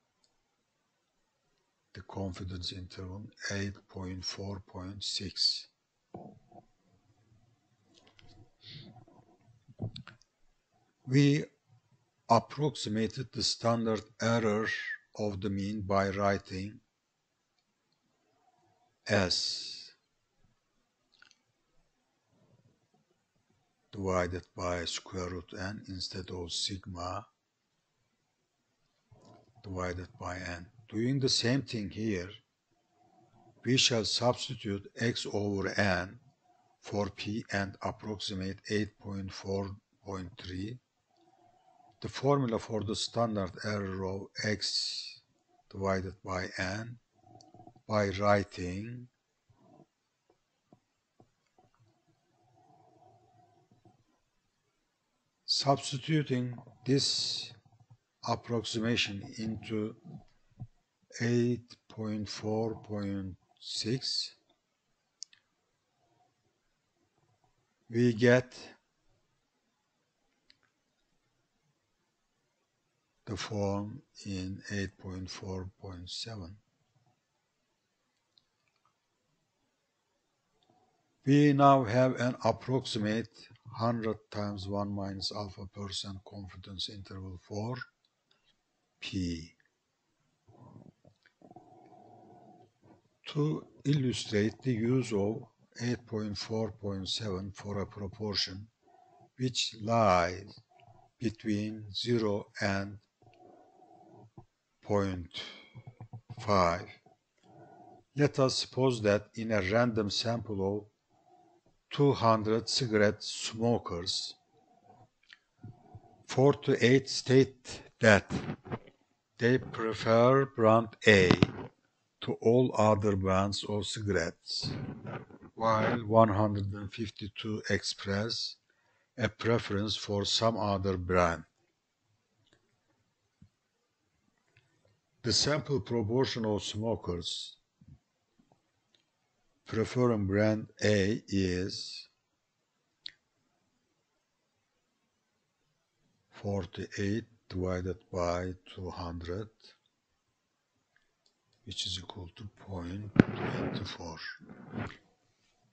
the confidence interval 8.4.6. We approximated the standard error of the mean by writing S divided by square root n instead of sigma divided by n. Doing the same thing here, we shall substitute x over n for p and approximate 8.4.3. The formula for the standard error of x divided by n by writing substituting this approximation into 8.4.6, we get the form in 8.4.7. We now have an approximate 100 times 1 minus alpha % confidence interval for P. To illustrate the use of 8.4.7 for a proportion which lies between 0 and 0.5, let us suppose that in a random sample of 200 cigarette smokers, 48 state that they prefer brand A to all other brands of cigarettes, while 152 express a preference for some other brand. The sample proportion of smokers preferring brand A is 48 divided by 200, which is equal to 0.24.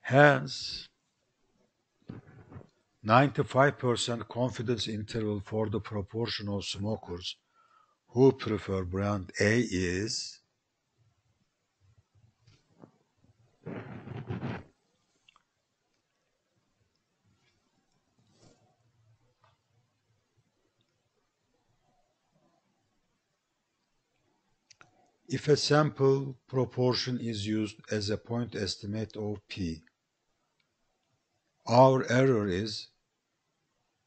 Hence, 95% confidence interval for the proportion of smokers who prefer brand A is if a sample proportion is used as a point estimate of P. Our error is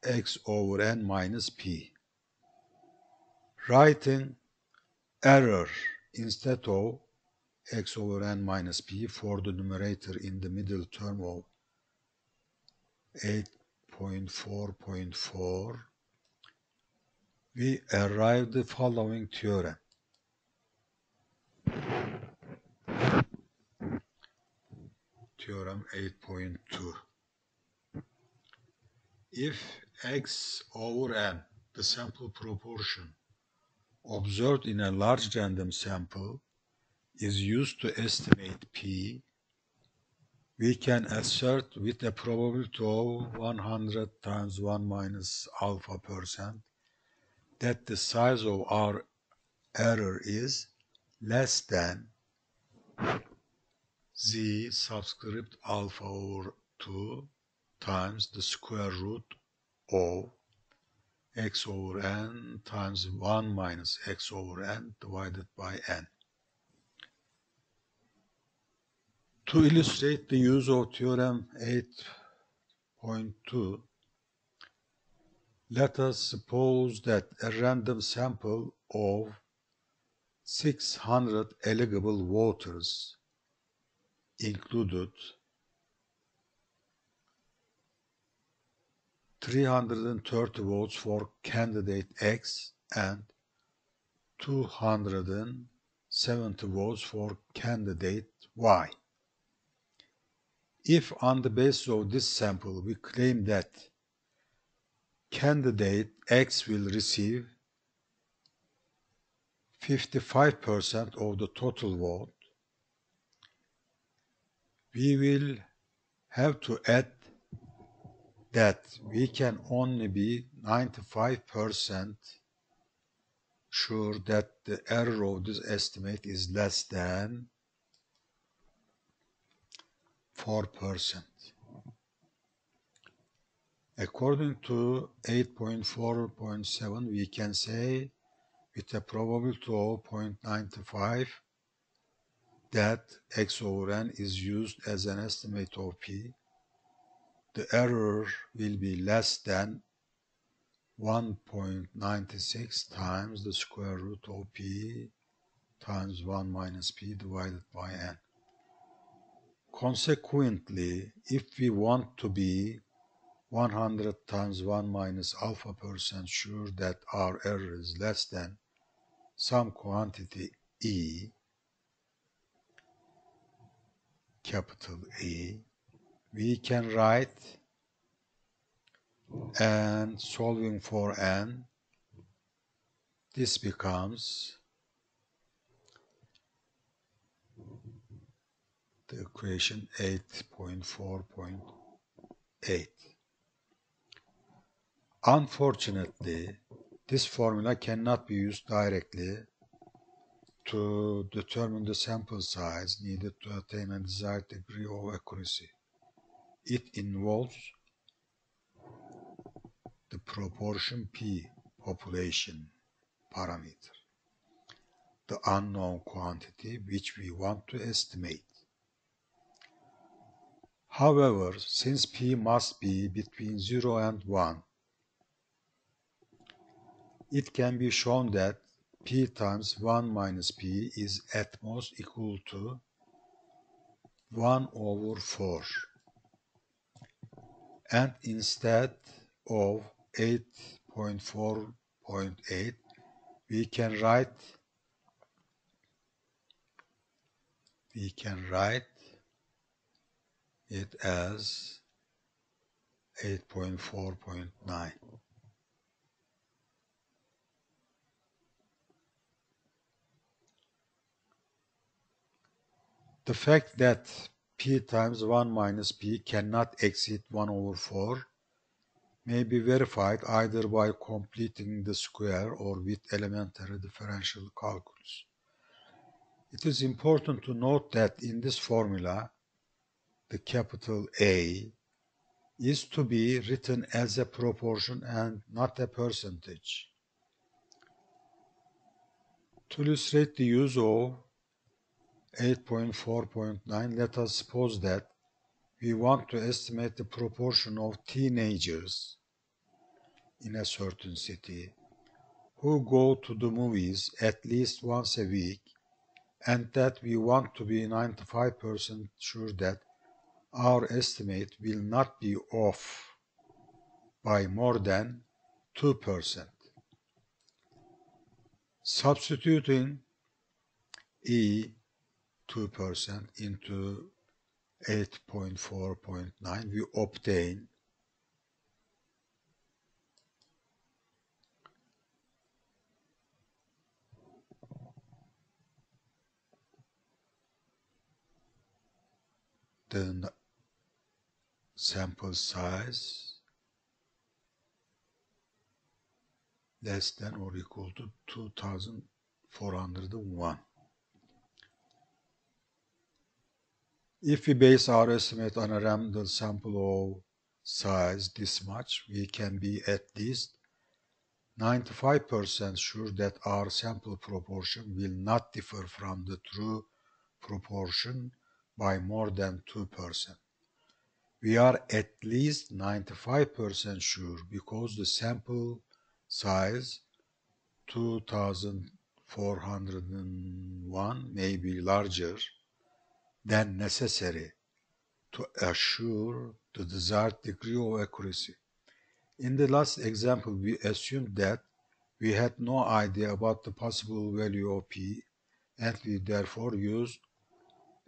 x over n minus P. Writing error instead of x over n minus p for the numerator in the middle term of 8.4.4, we arrive the following theorem. Theorem 8.2. If x over n, the sample proportion observed in a large random sample, is used to estimate p, we can assert with a probability of 100 times 1 minus alpha percent that the size of our error is less than z subscript alpha over 2 times the square root of x over n times 1 minus x over n divided by n. To illustrate the use of theorem 8.2, let us suppose that a random sample of 600 eligible voters included 330 votes for candidate X and 270 votes for candidate Y. If on the basis of this sample we claim that candidate X will receive 55% of the total vote, we will have to add that we can only be 95% sure that the error of this estimate is less than 4%. According to 8.4.7, we can say with a probability of 0.95 that x over n is used as an estimate of p. The error will be less than 1.96 times the square root of p times 1 minus p divided by n. Consequently, if we want to be 100 times 1 minus alpha percent sure that our error is less than some quantity E, capital E, we can write, and solving for n, this becomes the equation 8.4.8. Unfortunately, this formula cannot be used directly to determine the sample size needed to attain a desired degree of accuracy. It involves the proportion P population parameter, the unknown quantity which we want to estimate. However, since P must be between 0 and 1, it can be shown that P times 1 minus P is at most equal to 1 over 4. And instead of 8.4.8, we can write it as 8.4.9. The fact that P times 1 minus P cannot exceed 1 over 4 may be verified either by completing the square or with elementary differential calculus. It is important to note that in this formula, the capital A is to be written as a proportion and not a percentage. To illustrate the use of 8.4.9, let us suppose that we want to estimate the proportion of teenagers in a certain city who go to the movies at least once a week and that we want to be 95% sure that our estimate will not be off by more than 2%. Substituting E 2% into 8.4.9, we obtain the sample size less than or equal to 2401. If we base our estimate on a random sample of size this much, we can be at least 95% sure that our sample proportion will not differ from the true proportion by more than 2%. We are at least 95% sure because the sample size 2401 may be larger than necessary to assure the desired degree of accuracy. In the last example, we assumed that we had no idea about the possible value of P, and we therefore used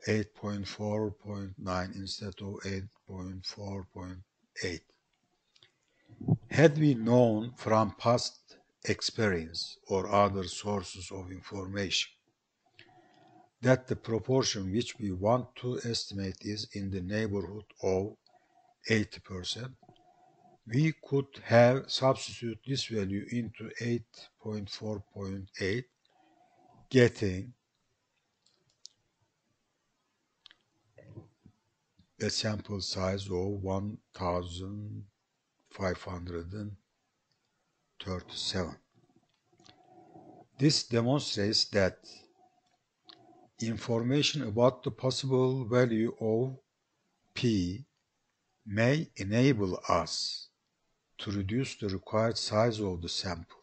8.4.9 instead of 8.4.8. Had we known from past experience or other sources of information that the proportion which we want to estimate is in the neighborhood of 80%, we could have substituted this value into 8.4.8, getting a sample size of 1537. This demonstrates that information about the possible value of P may enable us to reduce the required size of the sample.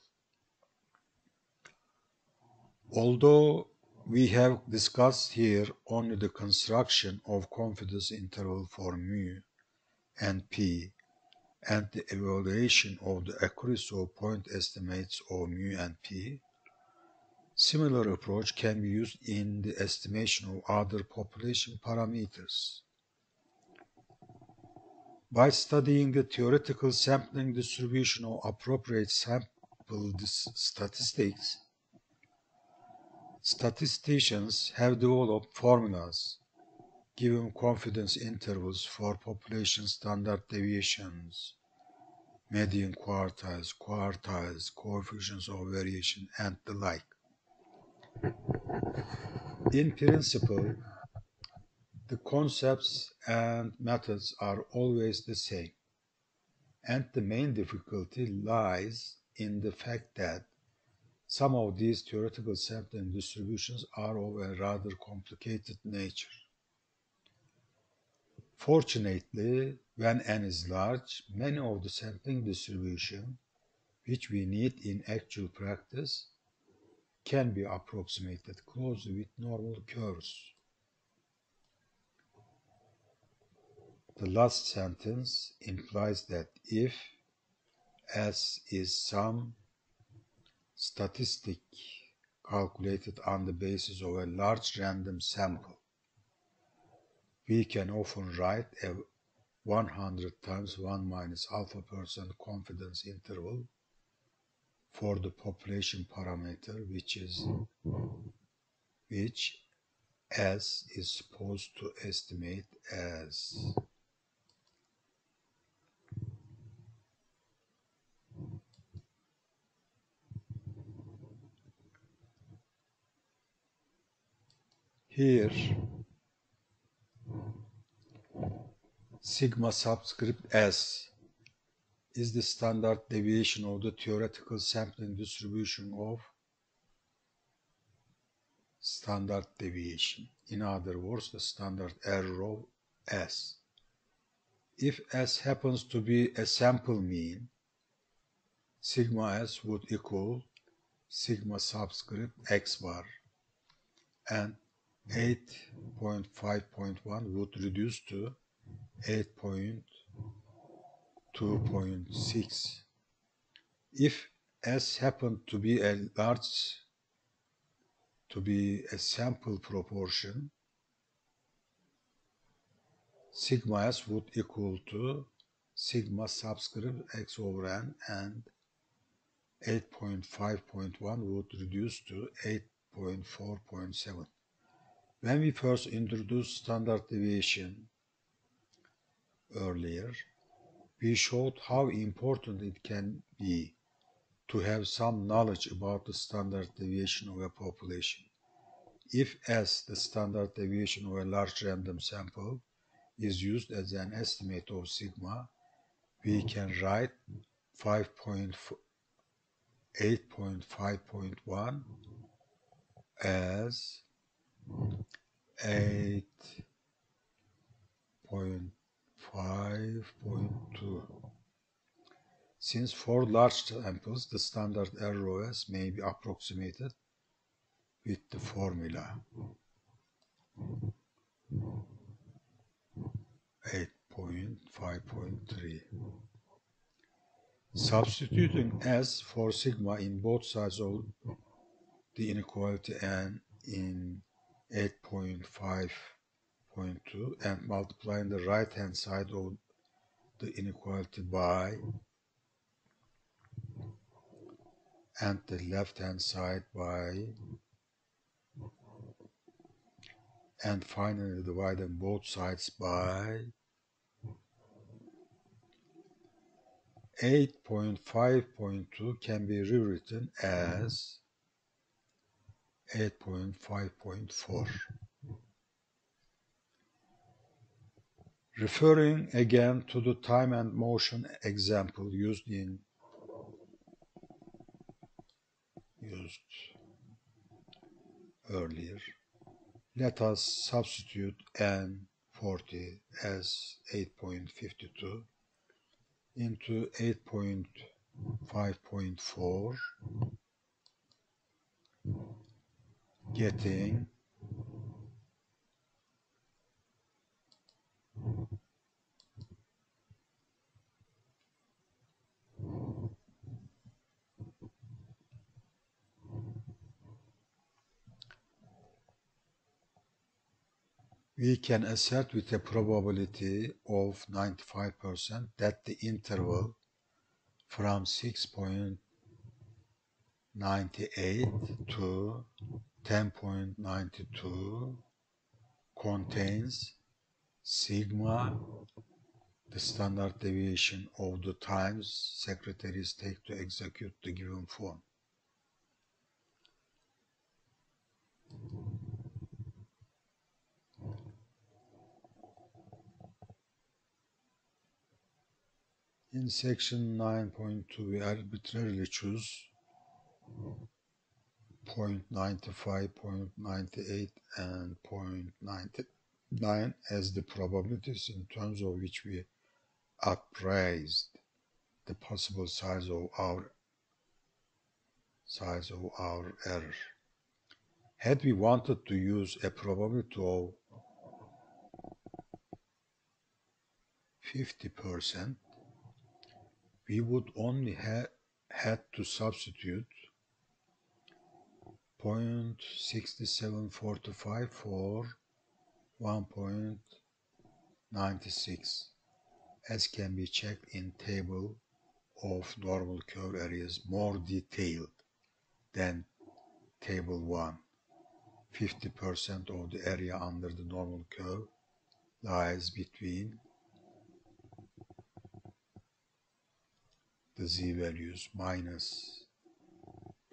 Although we have discussed here only the construction of confidence interval for mu and P and the evaluation of the accuracy of point estimates of mu and P, similar approach can be used in the estimation of other population parameters. By studying the theoretical sampling distribution of appropriate sample statistics, statisticians have developed formulas giving confidence intervals for population standard deviations, median quartiles, coefficients of variation, and the like. In principle, the concepts and methods are always the same, and the main difficulty lies in the fact that some of these theoretical sampling distributions are of a rather complicated nature. Fortunately, when n is large, many of the sampling distributions which we need in actual practice can be approximated closely with normal curves. The last sentence implies that if S is some statistic calculated on the basis of a large random sample, we can often write a 100 times 1 minus alpha % confidence interval for the population parameter which S is supposed to estimate as. Here, sigma subscript S is the standard deviation of the theoretical sampling distribution of standard deviation. In other words, the standard error of S. If S happens to be a sample mean, sigma S would equal sigma subscript X bar, and 8.5.1 would reduce to 8.2.6. If S happened to be a sample proportion, sigma S would equal to sigma subscript x over n, and 8.5.1 would reduce to 8.4.7. When we first introduced standard deviation earlier, we showed how important it can be to have some knowledge about the standard deviation of a population. If S, the standard deviation of a large random sample, is used as an estimate of sigma, we can write 8.5.1 as 8.5.2. Since for large samples, the standard error of S may be approximated with the formula 8.5.3. Substituting S for sigma in both sides of the inequality and in 8.5.2 and multiplying the right hand side of the inequality by and the left hand side by, and finally dividing both sides by 8.5.2 can be rewritten as 8.5.4. Referring again to the time and motion example used earlier, let us substitute N40 as 8.52 into 8.5.4, getting we can assert with a probability of 95% that the interval from 6.98 to 10.92 contains sigma, the standard deviation of the times secretaries take to execute the given form. In section 9.2, we arbitrarily choose 0.95, 0.98, and 0.99 as the probabilities in terms of which we appraised the possible size of our error. Had we wanted to use a probability of 50%, we would only had to substitute 0.6745 for 1.96, as can be checked in table of normal curve areas, more detailed than table 1. 50% of the area under the normal curve lies between the z-values minus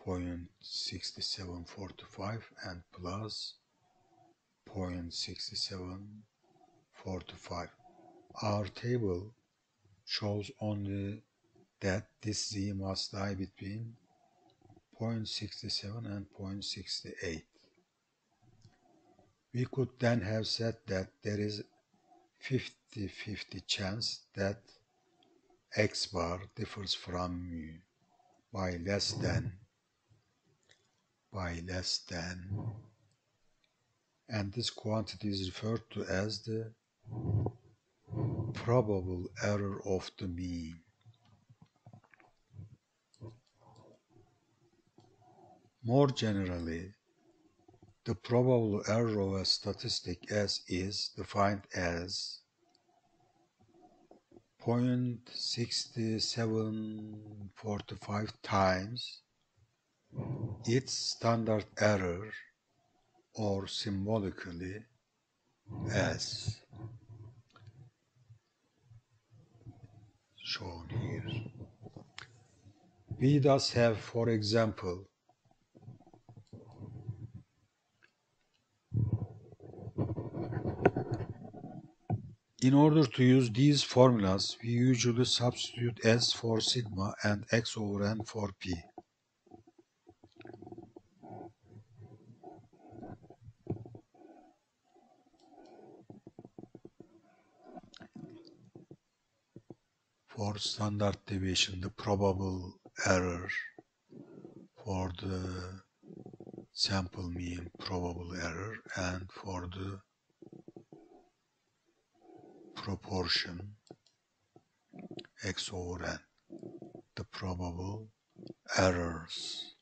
0.6745 and plus 0.6745. Our table shows only that this z must lie between 0.67 and 0.68. We could then have said that there is 50-50 chance that x bar differs from mu by less than and this quantity is referred to as the probable error of the mean. More generally, the probable error of a statistic S is defined as 0.6745 times its standard error, or symbolically as shown here. We thus have, for example, in order to use these formulas, we usually substitute S for sigma and X over N for P. For standard deviation, the probable error; for the sample mean, probable error; and for the proportion, X over N, the probable errors.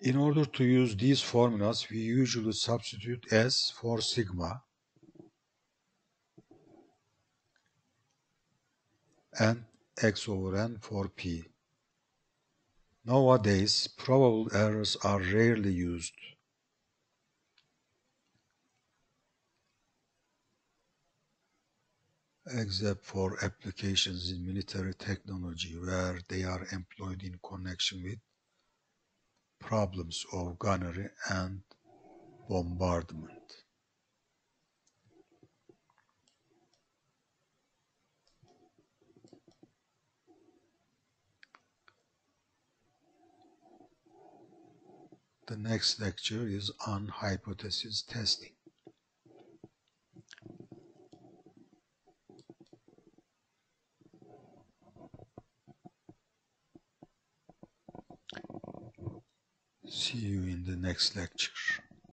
In order to use these formulas, we usually substitute S for sigma and X over N for P. Nowadays, probable errors are rarely used. Except for applications in military technology where they are employed in connection with problems of gunnery and bombardment. The next lecture is on hypothesis testing. See you in the next lecture.